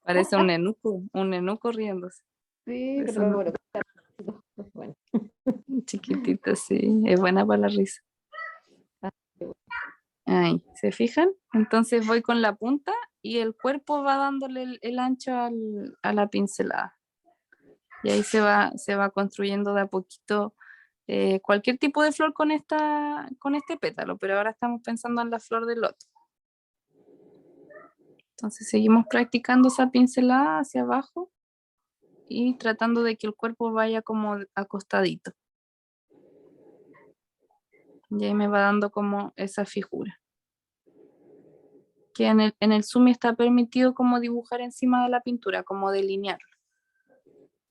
Parece un nenuco riéndose. Sí, Eso pero no- bueno, bueno. Chiquitita, sí. Es buena para la risa. Ahí, ¿se fijan? Entonces voy con la punta y el cuerpo va dándole el ancho a la pincelada. Y ahí se va construyendo de a poquito cualquier tipo de flor con este pétalo, pero ahora estamos pensando en la flor del loto. Entonces seguimos practicando esa pincelada hacia abajo y tratando de que el cuerpo vaya como acostadito. Y ahí me va dando como esa figura. Que en el Sumi está permitido como dibujar encima de la pintura, como delinearlo.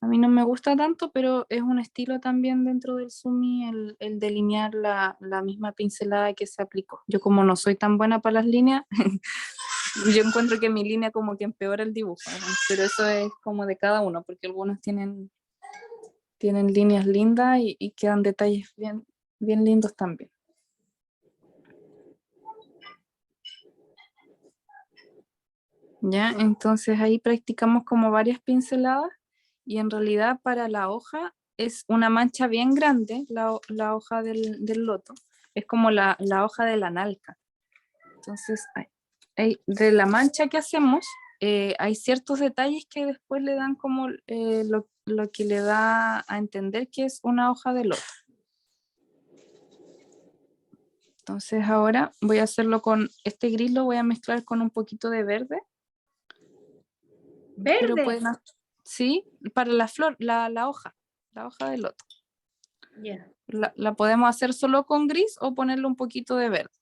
A mí no me gusta tanto, pero es un estilo también dentro del Sumi el delinear la misma pincelada que se aplicó. Yo como no soy tan buena para las líneas, yo encuentro que mi línea como que empeora el dibujo, ¿no? Pero eso es como de cada uno, porque algunos tienen líneas lindas y quedan detalles bien, bien lindos también. ¿Ya? Entonces ahí practicamos como varias pinceladas y en realidad para la hoja es una mancha bien grande, la hoja del loto, es como la hoja de la nalca. Entonces de la mancha que hacemos hay ciertos detalles que después le dan como lo que le da a entender que es una hoja de loto. Entonces ahora voy a hacerlo con este gris, lo voy a mezclar con un poquito de verde. Pero Verde. pueden, sí, para la flor, la hoja del loto. Ya. La podemos hacer solo con gris o ponerle un poquito de verde.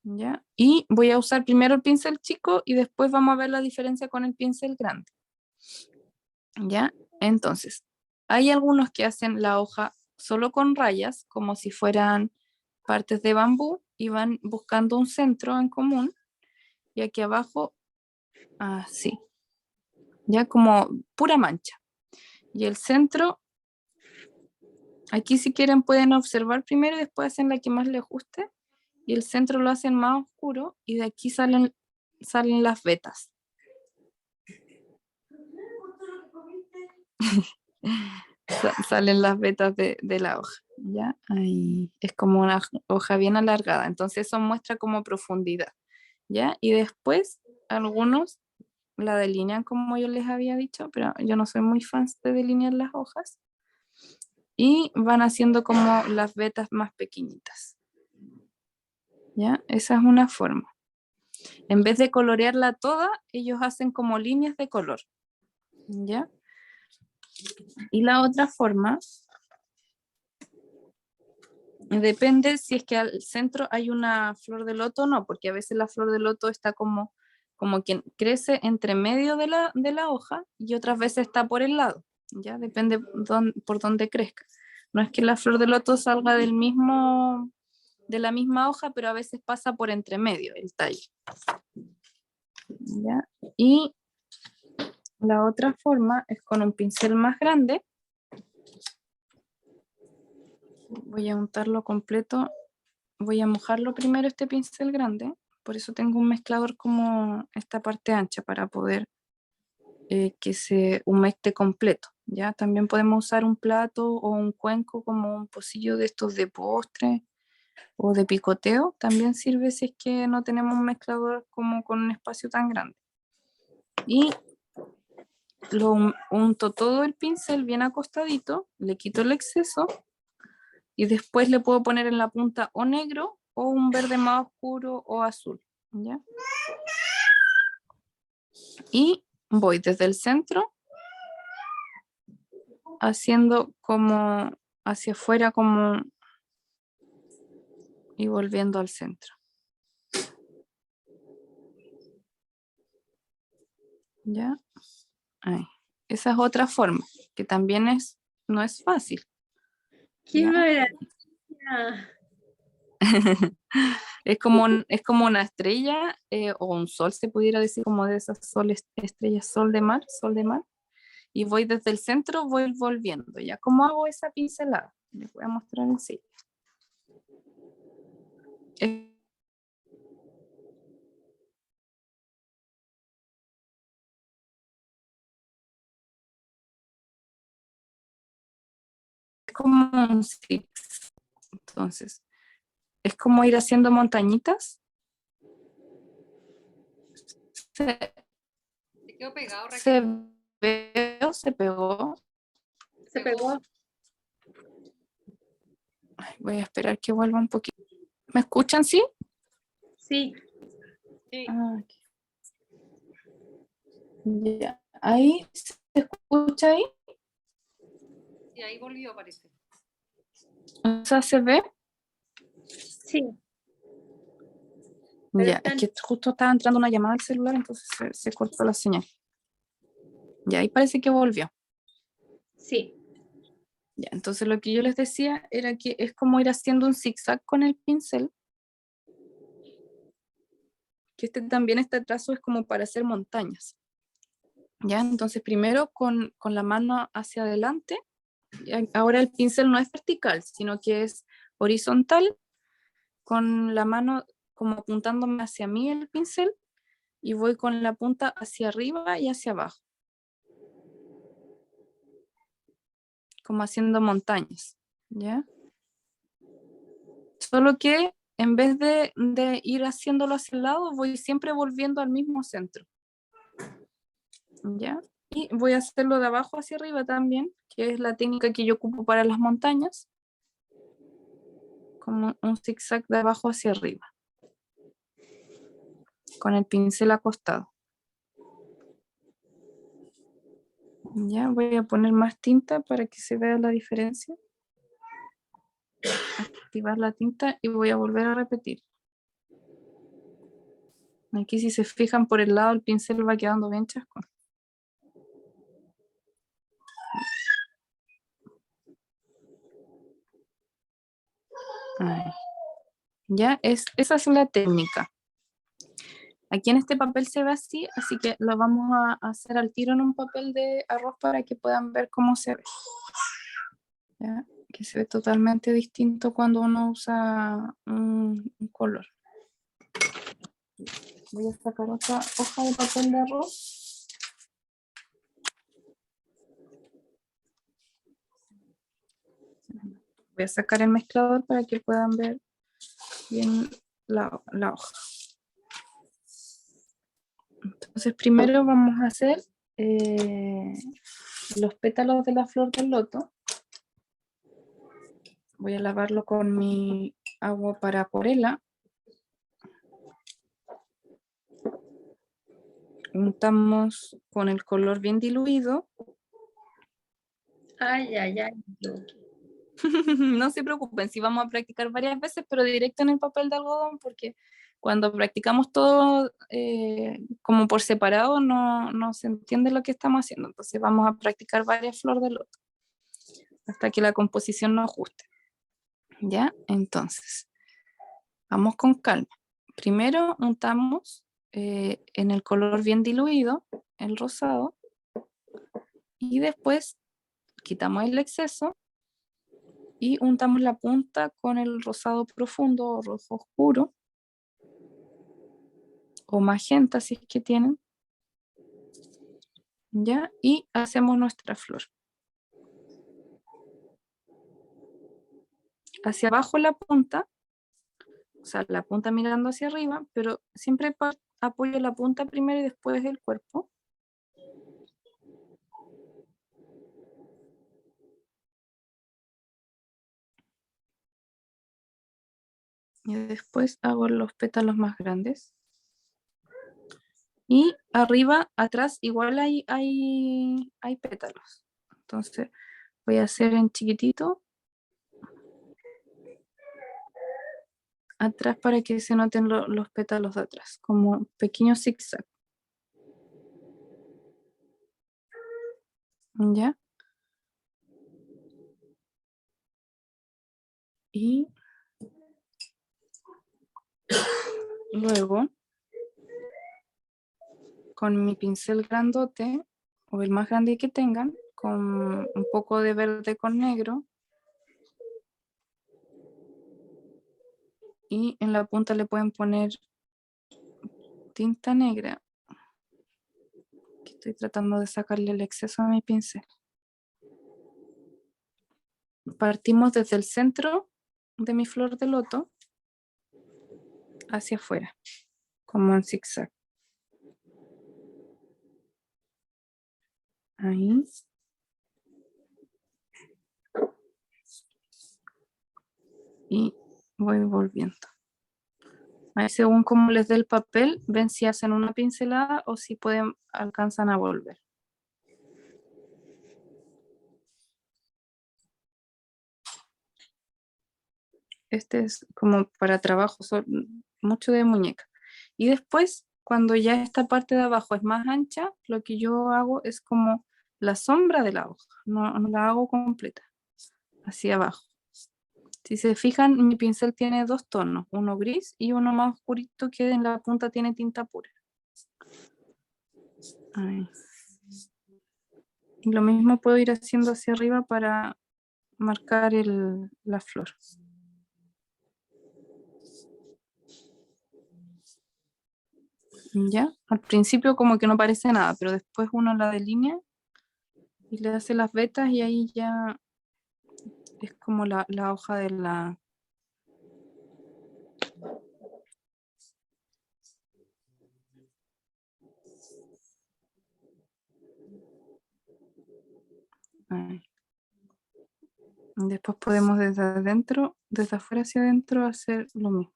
¿Ya? Y voy a usar primero el pincel chico y después vamos a ver la diferencia con el pincel grande. ¿Ya? Entonces, hay algunos que hacen la hoja solo con rayas, como si fueran partes de bambú, y van buscando un centro en común. Y aquí abajo, así. Ya como pura mancha. Y el centro, aquí si quieren pueden observar primero y después hacen la que más les guste. Y el centro lo hacen más oscuro y de aquí salen las vetas. Salen las vetas de la hoja, ¿ya? Ahí es como una hoja bien alargada, entonces eso muestra como profundidad, ¿ya? Y después algunos la delinean como yo les había dicho, pero yo no soy muy fan de delinear las hojas, y van haciendo como las vetas más pequeñitas, ¿ya? Esa es una forma. En vez de colorearla toda, ellos hacen como líneas de color, ¿ya? Y la otra forma depende si es que al centro hay una flor de loto o no, porque a veces la flor de loto está como que crece entre medio de la hoja y otras veces está por el lado, ¿ya? Depende por dónde crezca. No es que la flor de loto salga de la misma hoja, pero a veces pasa por entre medio el tallo, ¿ya? Y la otra forma es con un pincel más grande. Voy a untarlo completo. Voy a mojarlo primero este pincel grande. Por eso tengo un mezclador como esta parte ancha para poder que se humecte completo. ¿Ya? También podemos usar un plato o un cuenco como un pocillo de estos de postre o de picoteo. También sirve si es que no tenemos un mezclador como con un espacio tan grande. Y lo unto todo el pincel bien acostadito, le quito el exceso y después le puedo poner en la punta o negro o un verde más oscuro o azul, ¿ya? Y voy desde el centro haciendo como hacia afuera como y volviendo al centro. ¿Ya? Ahí. Esa es otra forma, que también no es fácil. ¡Qué ¿Ya? maravilla! Es como una estrella o un sol, se pudiera decir, como de esas estrellas sol de mar, y voy desde el centro, voy volviendo. ¿Ya? ¿Cómo hago esa pincelada? Les voy a mostrar en sí. Es como un six. Entonces, es como ir haciendo montañitas. Se quedó pegado, se Raquel. veo, se pegó. Se pegó. Ay, voy a esperar que vuelva un poquito. ¿Me escuchan, sí? Sí, Sí, Ah, aquí. Ya. Ahí se escucha ahí. y ahí volvió, parece. O sea, se ve. sí. Pero Ya, está es que justo estaba entrando una llamada al celular, entonces se cortó la señal. Ya, ahí parece que volvió. Sí, Ya, entonces lo que yo les decía era que es como ir haciendo un zigzag con el pincel. Que este trazo es como para hacer montañas. Ya, entonces primero con la mano hacia adelante. Ahora el pincel no es vertical, sino que es horizontal, con la mano como apuntándome hacia mí el pincel, y voy con la punta hacia arriba y hacia abajo, como haciendo montañas, ¿ya? Solo que en vez de ir haciéndolo hacia el lado, voy siempre volviendo al mismo centro, ¿ya? Y voy a hacerlo de abajo hacia arriba también, que es la técnica que yo ocupo para las montañas, como un zigzag de abajo hacia arriba, con el pincel acostado. Ya voy a poner más tinta para que se vea la diferencia. Activar la tinta y voy a volver a repetir. Aquí si se fijan por el lado el pincel va quedando bien chasco. Ahí. Ya, esa es la técnica. Aquí en este papel se ve así que lo vamos a hacer al tiro en un papel de arroz para que puedan ver cómo se ve. ¿Ya? Que se ve totalmente distinto cuando uno usa un color. Voy a sacar otra hoja de papel de arroz. Voy a sacar el mezclador para que puedan ver bien la hoja. Entonces primero vamos a hacer los pétalos de la flor del loto. Voy a lavarlo con mi agua para acuarela. Untamos con el color bien diluido. ay, ay, ay. No se preocupen, si vamos a practicar varias veces, pero directo en el papel de algodón, porque cuando practicamos todo como por separado no se entiende lo que estamos haciendo. Entonces vamos a practicar varias flores de loto hasta que la composición nos ajuste. ¿Ya? Entonces, vamos con calma. Primero untamos en el color bien diluido, el rosado, y después quitamos el exceso y untamos la punta con el rosado profundo o rojo oscuro o magenta si es que tienen, ¿ya? Y hacemos nuestra flor. Hacia abajo la punta, o sea, la punta mirando hacia arriba, pero siempre apoyo la punta primero y después el cuerpo. Y después hago los pétalos más grandes. Y arriba, atrás, igual hay pétalos. Entonces voy a hacer en chiquitito atrás para que se noten los pétalos de atrás, como pequeños zigzag. ¿Ya? Y luego, con mi pincel grandote, o el más grande que tengan, con un poco de verde con negro. Y en la punta le pueden poner tinta negra. Estoy tratando de sacarle el exceso a mi pincel. Partimos desde el centro de mi flor de loto hacia afuera, como en zigzag. Ahí. Y voy volviendo. Ahí según como les dé el papel, ven si hacen una pincelada o si pueden, alcanzan a volver. Este es como para trabajo mucho de muñeca. Y después, cuando ya esta parte de abajo es más ancha, lo que yo hago es como la sombra de la hoja, no la hago completa, hacia abajo. Si se fijan, mi pincel tiene dos tonos, uno gris y uno más oscurito que en la punta tiene tinta pura. Ahí. Y lo mismo puedo ir haciendo hacia arriba para marcar la flor. ¿Ya? Al principio como que no parece nada, pero después uno la delinea y le hace las vetas y ahí ya es como la hoja de la... Ahí. Después podemos desde adentro, desde afuera hacia adentro hacer lo mismo.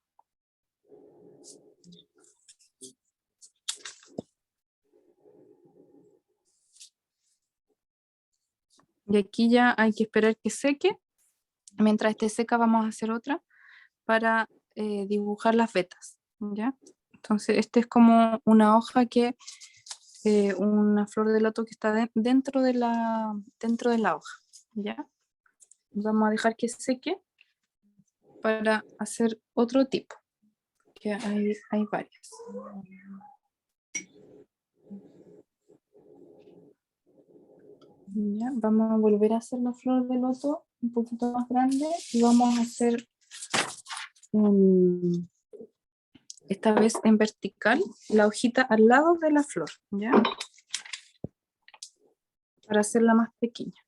Y aquí ya hay que esperar que seque. Mientras esté seca vamos a hacer otra para dibujar las vetas, ¿ya? Entonces este es como una hoja que, una flor de loto que está dentro de la hoja, ¿ya? Vamos a dejar que seque para hacer otro tipo, que hay varias. Ya, vamos a volver a hacer la flor de loto un poquito más grande y vamos a hacer esta vez en vertical la hojita al lado de la flor, ¿ya? Para hacerla más pequeña.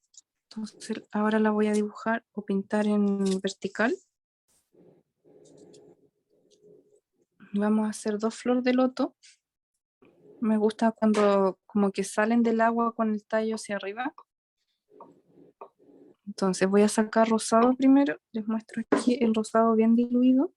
Entonces ahora la voy a dibujar o pintar en vertical. Vamos a hacer dos flores de loto. Me gusta cuando como que salen del agua con el tallo hacia arriba. Entonces voy a sacar rosado primero. Les muestro aquí el rosado bien diluido.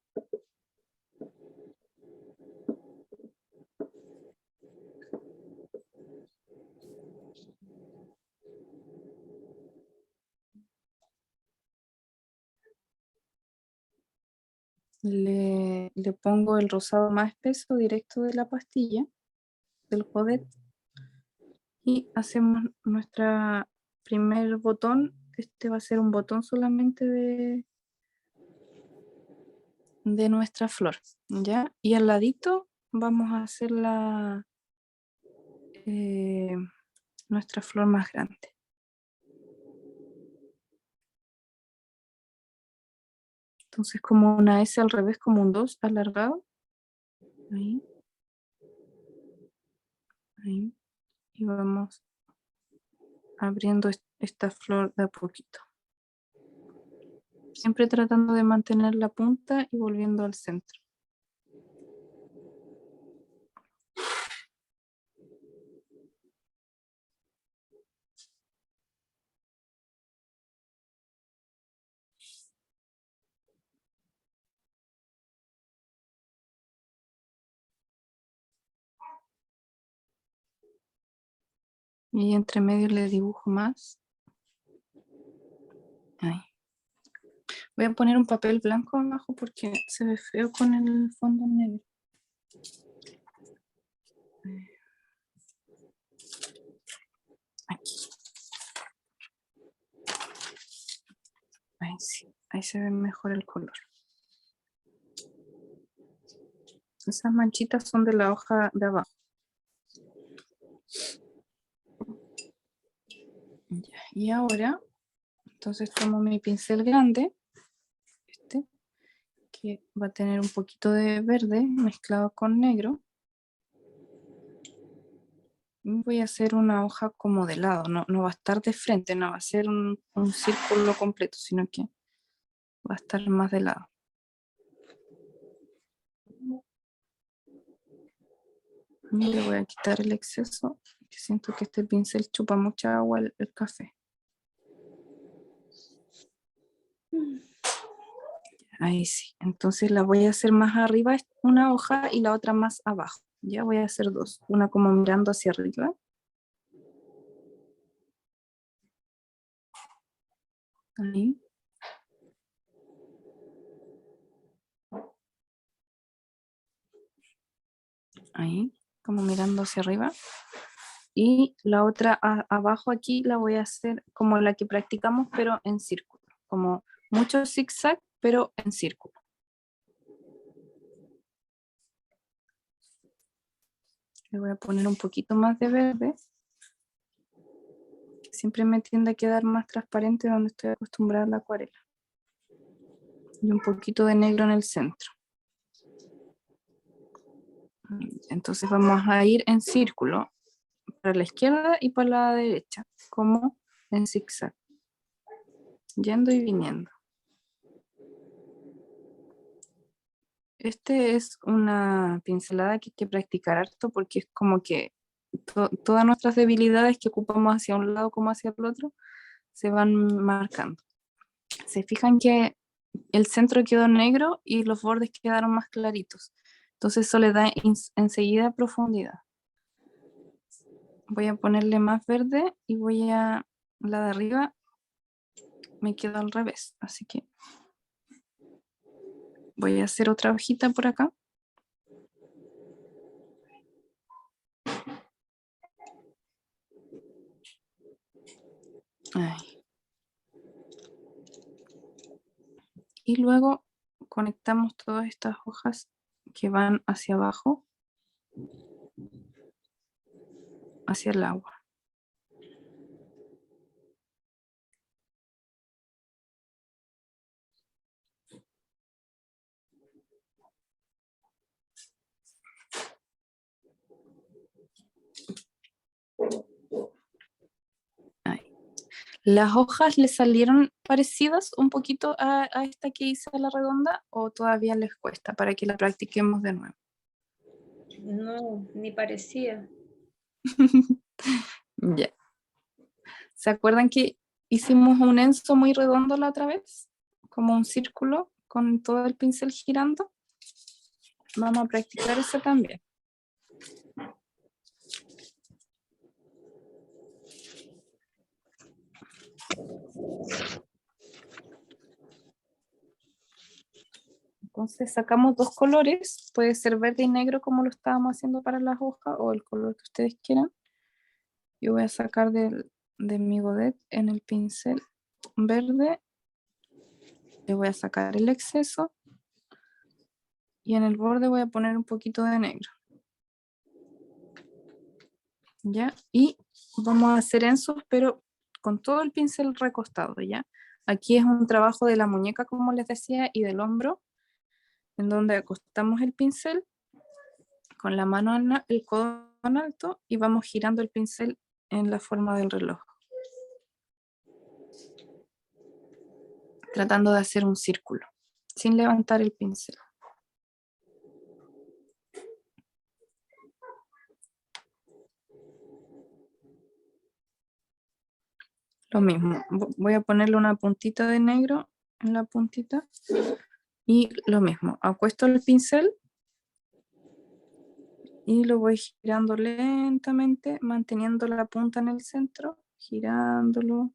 Le pongo el rosado más espeso directo de la pastilla, del jodet, y hacemos nuestra primer botón. Este va a ser un botón solamente de nuestra flor, ¿ya? Y al ladito vamos a hacer nuestra flor más grande. Entonces como una S al revés, como un 2 alargado. Ahí. Ahí. Y vamos abriendo esta flor de a poquito. Siempre tratando de mantener la punta y volviendo al centro. Y entre medio le dibujo más. Ahí. Voy a poner un papel blanco abajo porque se ve feo con el fondo negro. Aquí. Ahí sí, ahí se ve mejor el color. Esas manchitas son de la hoja de abajo. Y ahora, entonces tomo mi pincel grande, este, que va a tener un poquito de verde mezclado con negro. Y voy a hacer una hoja como de lado, no va a estar de frente, no va a ser un círculo completo, sino que va a estar más de lado. Y le voy a quitar el exceso, que siento que este pincel chupa mucha agua el café. Ahí sí. Entonces la voy a hacer más arriba, una hoja, y la otra más abajo. Ya voy a hacer dos. Una como mirando hacia arriba. Ahí. Ahí, como mirando hacia arriba. Y la otra abajo aquí la voy a hacer como la que practicamos, pero en círculo. Como mucho zigzag, pero en círculo. Le voy a poner un poquito más de verde. Siempre me tiende a quedar más transparente donde estoy acostumbrada a la acuarela. Y un poquito de negro en el centro. Entonces vamos a ir en círculo para la izquierda y para la derecha, como en zigzag, yendo y viniendo. Este es una pincelada que hay que practicar harto porque es como que todas nuestras debilidades que ocupamos hacia un lado como hacia el otro se van marcando. Se fijan que el centro quedó negro y los bordes quedaron más claritos. Entonces eso le da enseguida profundidad. Voy a ponerle más verde y la de arriba me quedó al revés. Así que voy a hacer otra hojita por acá. Ahí. Y luego conectamos todas estas hojas que van hacia abajo, hacia el agua. Ahí. ¿Las hojas le salieron parecidas un poquito a esta que hice a la redonda o todavía les cuesta para que la practiquemos de nuevo? No, ni parecía. Ya. ¿Se acuerdan que hicimos un enzo muy redondo la otra vez? Como un círculo con todo el pincel girando. Vamos a practicar eso también. Entonces sacamos dos colores, puede ser verde y negro como lo estábamos haciendo para las hojas o el color que ustedes quieran. Yo voy a sacar de mi godet en el pincel verde, le voy a sacar el exceso y en el borde voy a poner un poquito de negro. ¿Ya? Y vamos a hacer enzos, pero con todo el pincel recostado, ¿ya? Aquí es un trabajo de la muñeca, como les decía, y del hombro, en donde acostamos el pincel con la mano en el codo en alto y vamos girando el pincel en la forma del reloj. Tratando de hacer un círculo, sin levantar el pincel. Lo mismo, voy a ponerle una puntita de negro en la puntita y lo mismo, acuesto el pincel y lo voy girando lentamente, manteniendo la punta en el centro, girándolo.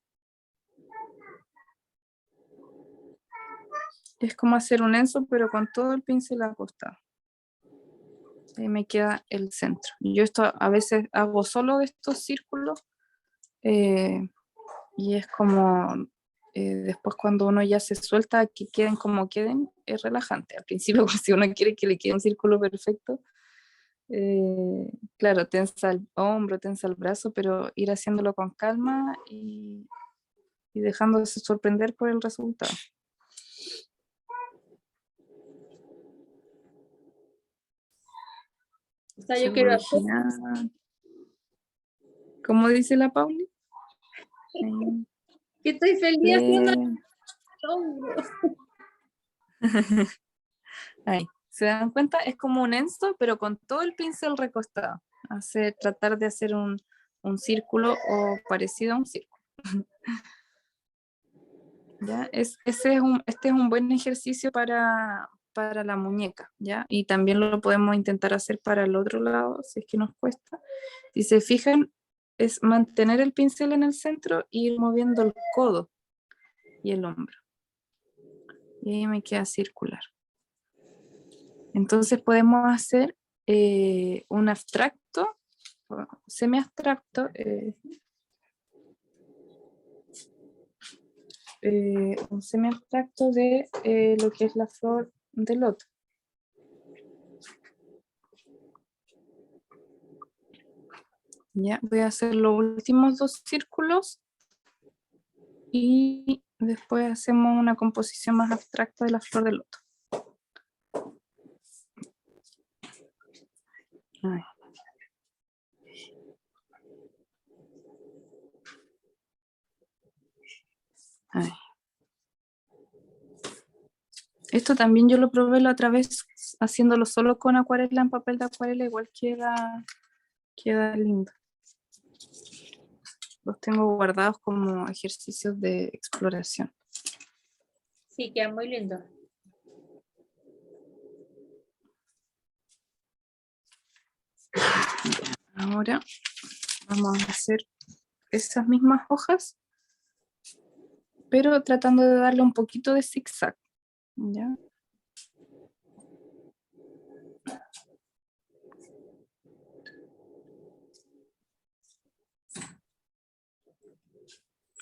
Es como hacer un enzo, pero con todo el pincel acostado. Ahí me queda el centro. Yo esto a veces hago solo de estos círculos y es como después cuando uno ya se suelta que queden como queden, es relajante. Al principio si uno quiere que le quede un círculo perfecto, claro, tensa el hombro, tensa el brazo, pero ir haciéndolo con calma y y dejándose sorprender por el resultado. O sea, yo quiero hacer Original. ¿Cómo dice la Pauli? que estoy feliz haciendo Bien. el hombro. Ahí. ¿Se dan cuenta? Es como un enzo, pero con todo el pincel recostado. Tratar de hacer un círculo o parecido a un círculo. ¿Ya? Este es un buen ejercicio para la muñeca, ¿ya? Y también lo podemos intentar hacer para el otro lado, si es que nos cuesta. Si se fijan, es mantener el pincel en el centro e ir moviendo el codo y el hombro. Y ahí me queda circular. Entonces podemos hacer un abstracto, semi-abstracto, un semi-abstracto de lo que es la flor del loto. Ya, voy a hacer los últimos 2 círculos y después hacemos una composición más abstracta de la flor del loto. Ay. Ay. Esto también yo lo probé la otra vez haciéndolo solo con acuarela en papel de acuarela, igual queda lindo. Los tengo guardados como ejercicios de exploración. Sí, queda muy lindo. Ahora vamos a hacer esas mismas hojas, pero tratando de darle un poquito de zigzag. ¿Ya?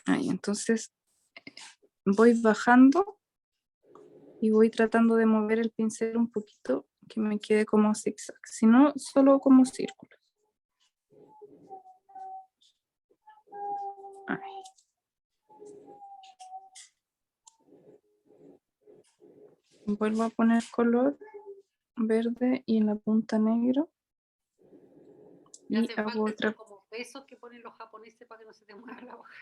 Ahí, entonces voy bajando y voy tratando de mover el pincel un poquito que me quede como zigzag, si no, solo como círculos. Ahí. Vuelvo a poner color verde y en la punta negro. Me Y hace hago falta otra. estos como pesos que ponen los japoneses para que no se te mueva la hoja.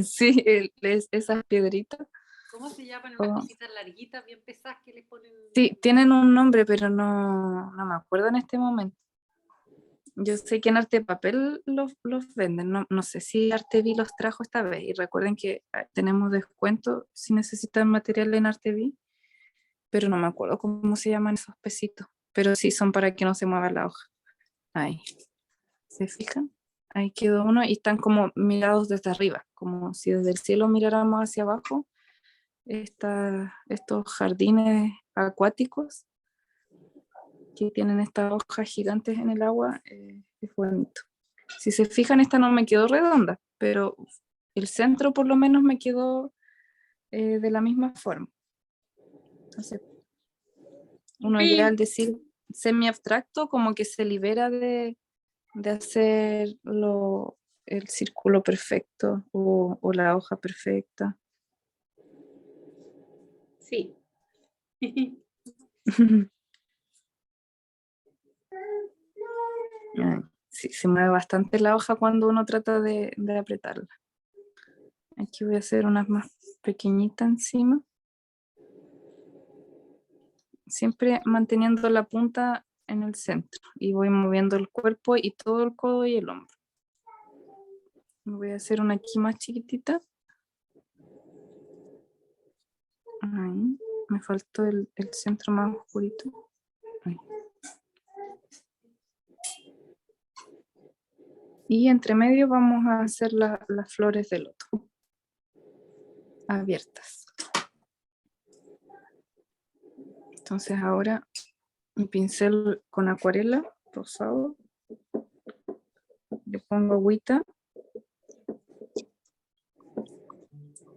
Sí, esas piedritas. ¿Cómo se llaman unas Oh, cositas larguitas, bien pesadas que les ponen? sí, tienen un nombre, pero no me acuerdo en este momento. Yo sé que en Arte Papel los venden, no sé si Artevi los trajo esta vez. Y recuerden que tenemos descuento si necesitan material en Artevi, pero no me acuerdo cómo se llaman esos pesitos. Pero sí son para que no se mueva la hoja. Ahí, ¿se fijan? Ahí quedó uno y están como mirados desde arriba, como si desde el cielo miráramos hacia abajo. Estos jardines acuáticos que tienen estas hojas gigantes en el agua, es bonito. Si se fijan, esta no me quedó redonda, pero el centro por lo menos me quedó de la misma forma. Entonces, uno ya al decir semi-abstracto como que se libera de hacer el círculo perfecto o la hoja perfecta. Sí. Ay, sí, se mueve bastante la hoja cuando uno trata de apretarla. Aquí voy a hacer unas más pequeñitas encima. Siempre manteniendo la punta en el centro. Y voy moviendo el cuerpo y todo el codo y el hombro. Voy a hacer una aquí más chiquitita. Ahí. Me faltó el centro más oscurito. Ahí. Y entre medio vamos a hacer las flores de loto. Abiertas. Entonces ahora mi pincel con acuarela rosado. Le pongo agüita.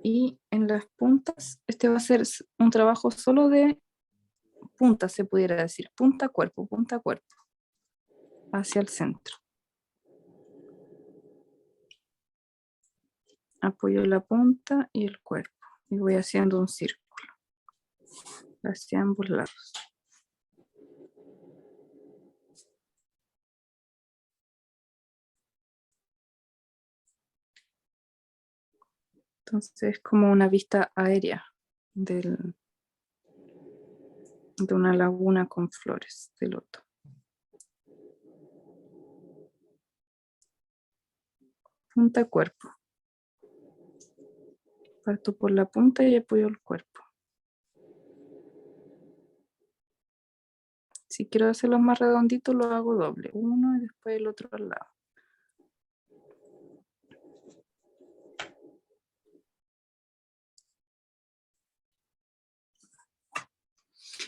Y en las puntas, este va a ser un trabajo solo de punta, se pudiera decir. Punta, cuerpo, hacia el centro. Apoyo la punta y el cuerpo. Y voy haciendo un círculo hacia ambos lados. Entonces es como una vista aérea de una laguna con flores de loto. Punta cuerpo. Parto por la punta y apoyo el cuerpo. Si quiero hacerlos más redonditos, lo hago doble. Uno y después el otro al lado.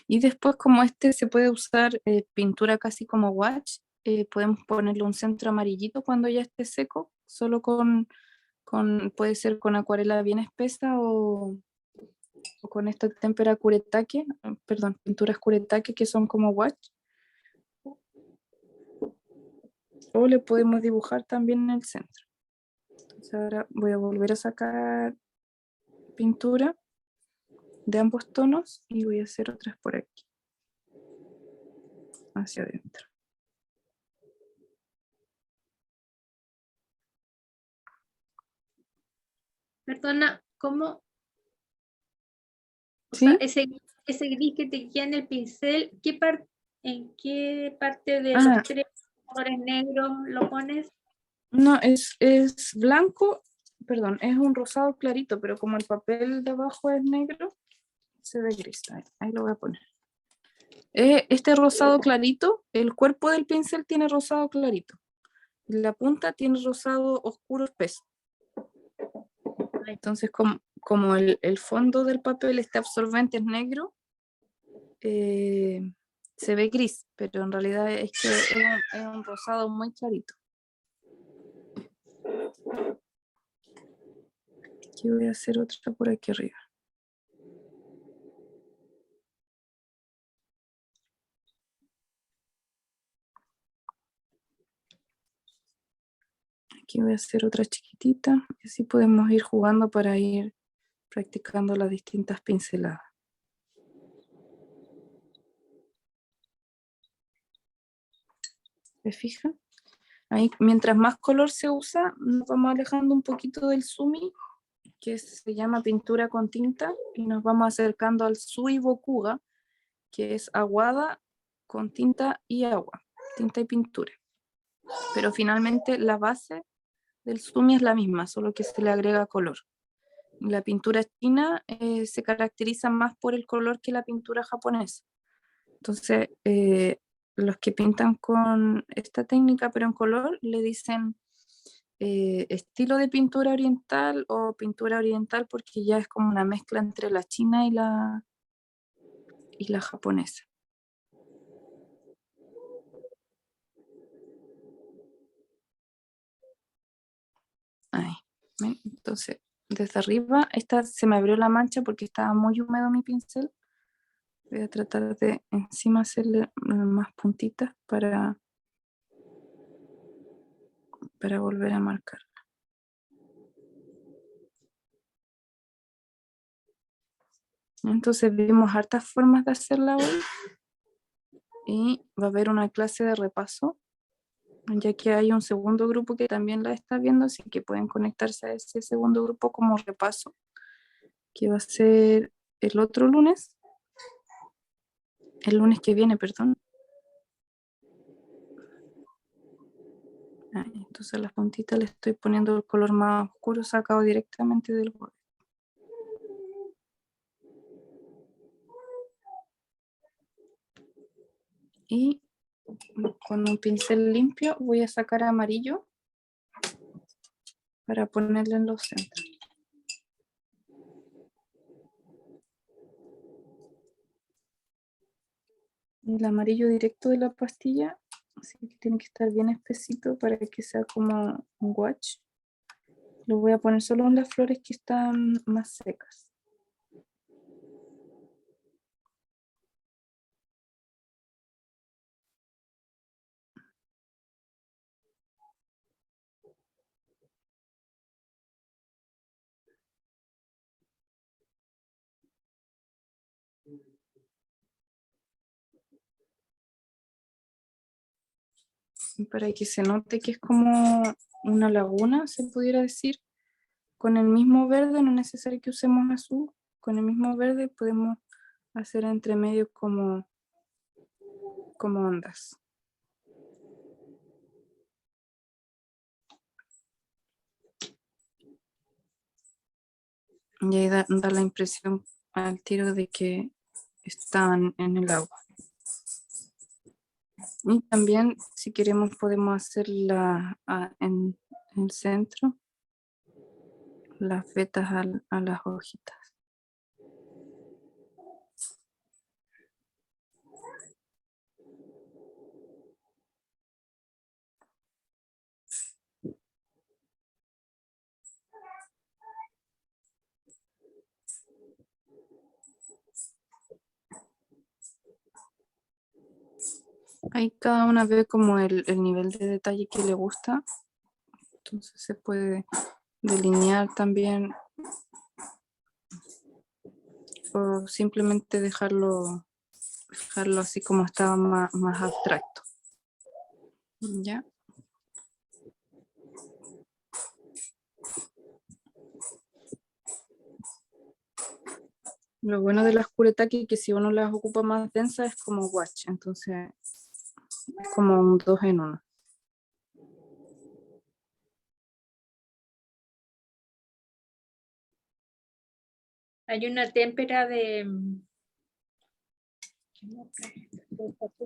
Y después, como este se puede usar pintura casi como watch, podemos ponerle un centro amarillito cuando ya esté seco, solo puede ser con acuarela bien espesa o con esta témpera kuretake, perdón, pinturas kuretake que son como watch. O le podemos dibujar también en el centro. Entonces ahora voy a volver a sacar pintura de ambos tonos y voy a hacer otras por aquí, hacia adentro. Perdona, ¿cómo? O sea, ¿Sí? ese gris que te queda en el pincel, ¿en qué parte de Ah, los tres colores negros lo pones? no, es blanco, perdón, es un rosado clarito, pero como el papel de abajo es negro, se ve gris. Ahí lo voy a poner. Este rosado clarito, el cuerpo del pincel tiene rosado clarito. La punta tiene rosado oscuro espeso. Entonces, como el fondo del papel, este absorbente es negro, se ve gris, pero en realidad es que es un rosado muy clarito. Aquí voy a hacer otra por aquí arriba. Aquí voy a hacer otra chiquitita y así podemos ir jugando para ir practicando las distintas pinceladas. ¿Se fijan? Ahí, mientras más color se usa, nos vamos alejando un poquito del sumi, que se llama pintura con tinta, y nos vamos acercando al sui bokuga, que es aguada con tinta y agua, tinta y pintura. Pero finalmente la base del sumi es la misma, solo que se le agrega color. La pintura china se caracteriza más por el color que la pintura japonesa. Entonces, los que pintan con esta técnica, pero en color, le dicen estilo de pintura oriental o pintura oriental porque ya es como una mezcla entre la china y la japonesa. Ahí, ¿ven? Entonces, desde arriba, esta se me abrió la mancha porque estaba muy húmedo mi pincel. Voy a tratar de encima hacerle más puntitas para volver a marcar. Entonces vimos hartas formas de hacerla hoy y va a haber una clase de repaso, ya que hay un segundo grupo que también la está viendo, así que pueden conectarse a ese segundo grupo como repaso, que va a ser el otro lunes, el lunes que viene, perdón. Entonces a las puntitas le estoy poniendo el color más oscuro sacado directamente del borde. Y con un pincel limpio voy a sacar amarillo para ponerle en los centros. El amarillo directo de la pastilla, así que tiene que estar bien espesito para que sea como un watch. Lo voy a poner solo en las flores que están más secas. para que se note que es como una laguna, se pudiera decir. Con el mismo verde, no es necesario que usemos azul, con el mismo verde podemos hacer entre medio como ondas. Y ahí da la impresión al tiro de que están en el agua. Y también, si queremos, podemos hacer en el centro las vetas a las hojitas. Ahí cada una ve como el nivel de detalle que le gusta. Entonces se puede delinear también o simplemente dejarlo así como estaba más abstracto. ¿Ya? Lo bueno de las kuretake es que si uno las ocupa más densas es como watch, entonces es como un 2 en 1. Hay una témpera de...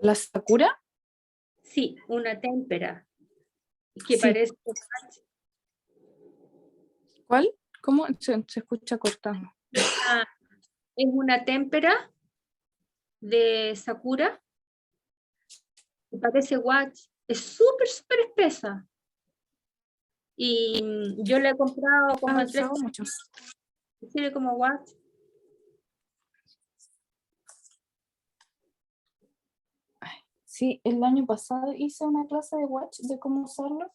¿La sakura? Sí, una témpera. Que Sí. parece... ¿Cuál? ¿Cómo? Se escucha cortado. Es una témpera de Sakura. Que parece watch. Es súper, súper espesa. Y yo la he comprado como en 3 mucho. sirve como watch. Sí, el año pasado hice una clase de watch de cómo usarlo,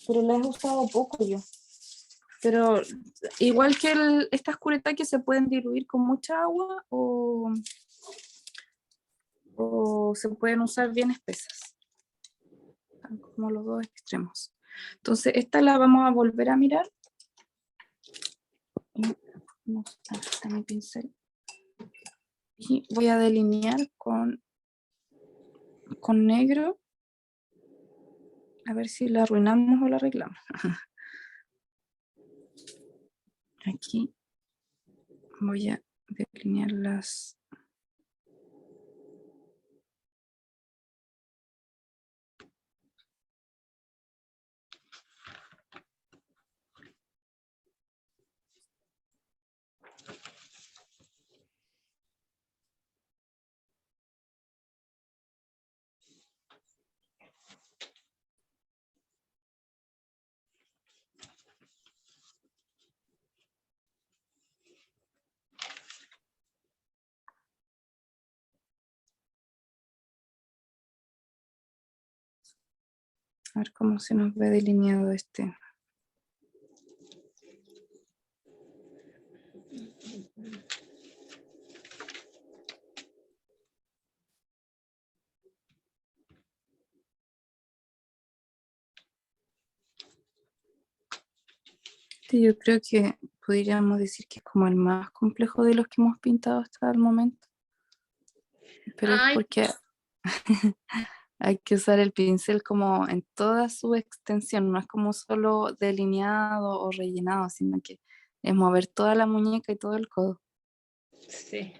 pero la he usado poco yo. Pero igual que estas kuretake se pueden diluir con mucha agua o se pueden usar bien espesas, como los dos extremos. Entonces esta la vamos a volver a mirar. Aquí está mi pincel. Y voy a delinear con negro. A ver si la arruinamos o la arreglamos. Aquí voy a delinear las... A ver cómo se nos ve delineado este. Yo creo que podríamos decir que es como el más complejo de los que hemos pintado hasta el momento. Pero es porque hay que usar el pincel como en toda su extensión, no es como solo delineado o rellenado, sino que es mover toda la muñeca y todo el codo. Sí.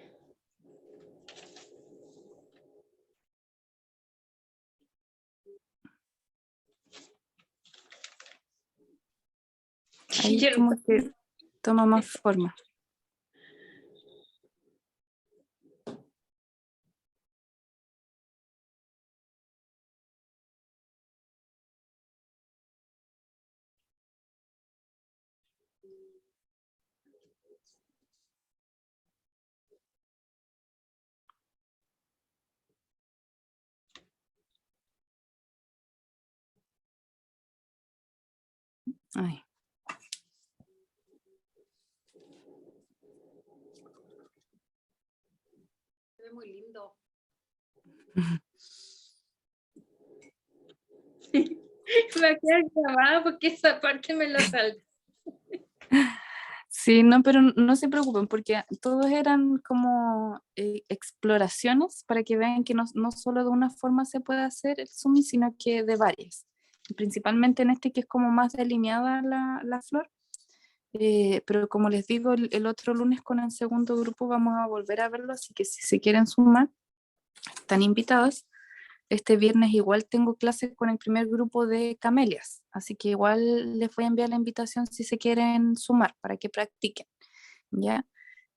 Ahí como que toma más forma. Ay. Se ve muy lindo. Va a quedar grabado porque esa parte me lo salté. Sí, no, pero no se preocupen porque todos eran como exploraciones para que vean que no solo de una forma se puede hacer el zoom, sino que de varias. Y principalmente en este que es como más delineada la flor. Pero como les digo, el otro lunes con el segundo grupo vamos a volver a verlo, así que si se quieren sumar, están invitadas. Este viernes igual tengo clases con el primer grupo de camelias, así que igual les voy a enviar la invitación si se quieren sumar para que practiquen, ¿ya?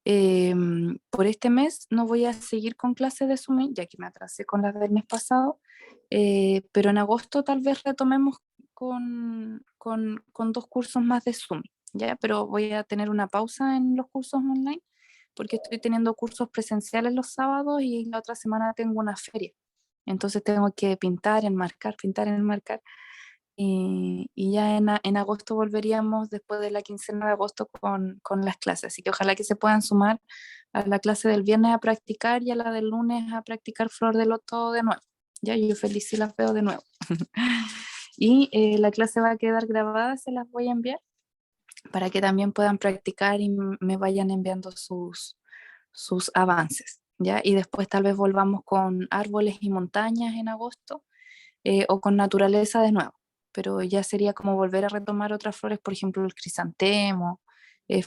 Por este mes no voy a seguir con clases de Zoom, ya que me atrasé con las del mes pasado, pero en agosto tal vez retomemos con 2 cursos más de Zoom, ¿ya? Pero voy a tener una pausa en los cursos online porque estoy teniendo cursos presenciales los sábados y la otra semana tengo una feria. Entonces tengo que pintar, enmarcar. Y ya en agosto volveríamos después de la quincena de agosto con las clases. Así que ojalá que se puedan sumar a la clase del viernes a practicar y a la del lunes a practicar flor de loto de nuevo. Ya yo feliz si las veo de nuevo. Y la clase va a quedar grabada, se las voy a enviar para que también puedan practicar y me vayan enviando sus avances. ¿Ya? Y después tal vez volvamos con árboles y montañas en agosto o con naturaleza de nuevo, pero ya sería como volver a retomar otras flores, por ejemplo el crisantemo,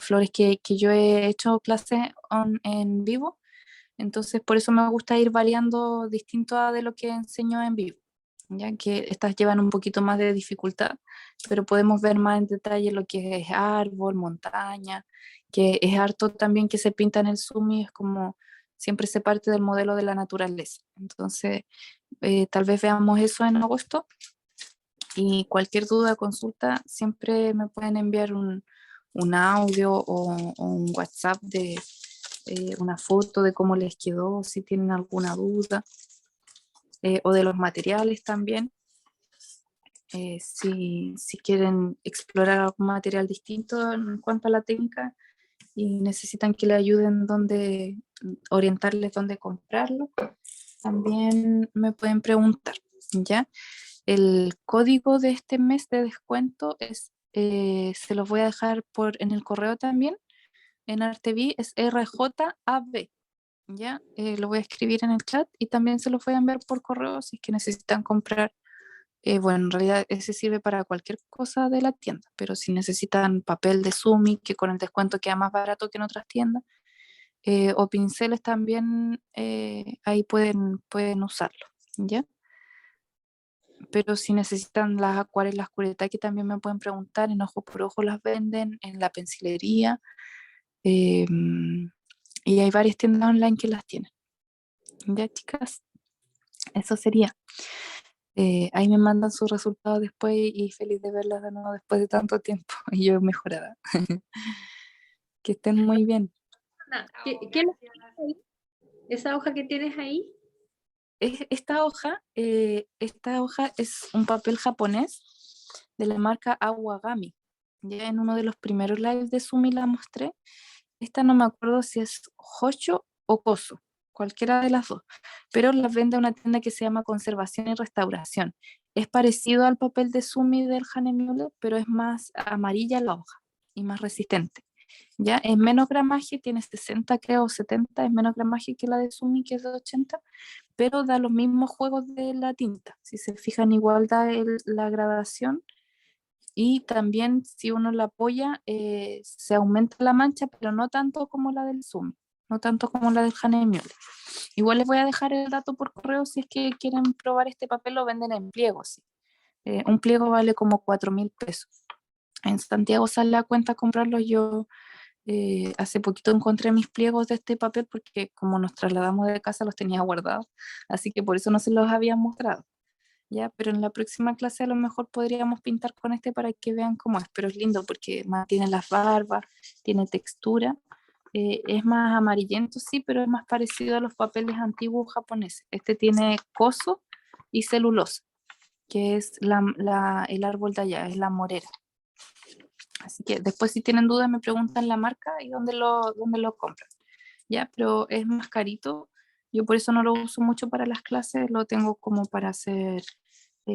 flores que yo he hecho clases en vivo, entonces por eso me gusta ir variando distinto a de lo que enseño en vivo, ya que estas llevan un poquito más de dificultad, pero podemos ver más en detalle lo que es árbol, montaña, que es harto también que se pinta en el Zoom y es como siempre se parte del modelo de la naturaleza. Entonces, tal vez veamos eso en agosto y cualquier duda, consulta, siempre me pueden enviar un audio o un WhatsApp de una foto de cómo les quedó, si tienen alguna duda, o de los materiales también. Si quieren explorar algún material distinto en cuanto a la técnica y necesitan que le ayuden orientarles dónde comprarlo, también me pueden preguntar, ¿ya? El código de este mes de descuento se los voy a dejar en el correo también, en Artevi, es RJAB, ¿ya? Lo voy a escribir en el chat y también se los voy a enviar por correo si es que necesitan comprar. Bueno, en realidad ese sirve para cualquier cosa de la tienda, pero si necesitan papel de Sumi, que con el descuento queda más barato que en otras tiendas, o pinceles también, ahí pueden usarlo, ¿ya? Pero si necesitan las acuarelas Kuretake también me pueden preguntar, en Ojo por Ojo las venden, en la pensilería, y hay varias tiendas online que las tienen. Ya, chicas, eso sería. Ahí me mandan sus resultados después y feliz de verlas de nuevo después de tanto tiempo y yo mejorada. Que estén muy bien. Ana, Chao, ¿qué es lo que gracias. tienes ahí? ¿Esa hoja que tienes ahí? Esta hoja es un papel japonés de la marca Awagami. Ya en uno de los primeros lives de Sumi la mostré. Esta no me acuerdo si es Hocho o Koso, cualquiera de las dos, pero las vende una tienda que se llama Conservación y Restauración. Es parecido al papel de Sumi del Hanemule, pero es más amarilla la hoja y más resistente. Ya es menos gramaje, tiene 60 creo, 70, es menos gramaje que la de Sumi que es de 80, pero da los mismos juegos de la tinta. Si se fijan, igual da la gradación y también si uno la apoya, se aumenta la mancha, pero no tanto como la del Zoom, no tanto como la del Hanemule. Igual les voy a dejar el dato por correo si es que quieren probar este papel, lo venden en pliegos. ¿Sí? Un pliego vale como 4.000 pesos. En Santiago sale a cuenta comprarlos. Yo hace poquito encontré mis pliegos de este papel porque como nos trasladamos de casa los tenía guardados, así que por eso no se los había mostrado. Ya, pero en la próxima clase a lo mejor podríamos pintar con este para que vean cómo es, pero es lindo porque mantiene las barbas, tiene textura, es más amarillento sí, pero es más parecido a los papeles antiguos japoneses. Este tiene coso y celulosa, que es el árbol de allá, es la morera. Así que después si tienen dudas me preguntan la marca y dónde lo compran. Ya, pero es más carito. Yo por eso no lo uso mucho para las clases, lo tengo como para hacer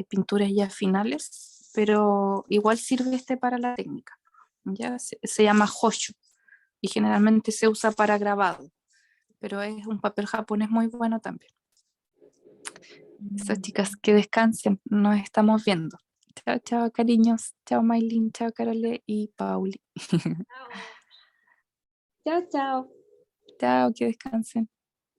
pinturas ya finales, pero igual sirve para la técnica. Ya se llama hoshu y generalmente se usa para grabado, pero es un papel japonés muy bueno también. Eso, chicas, que descansen, nos estamos viendo. Chao, chao, cariños. Chao, Maylin, chao, Carole y Pauli. Chao. Chao, chao. Chao, que descansen.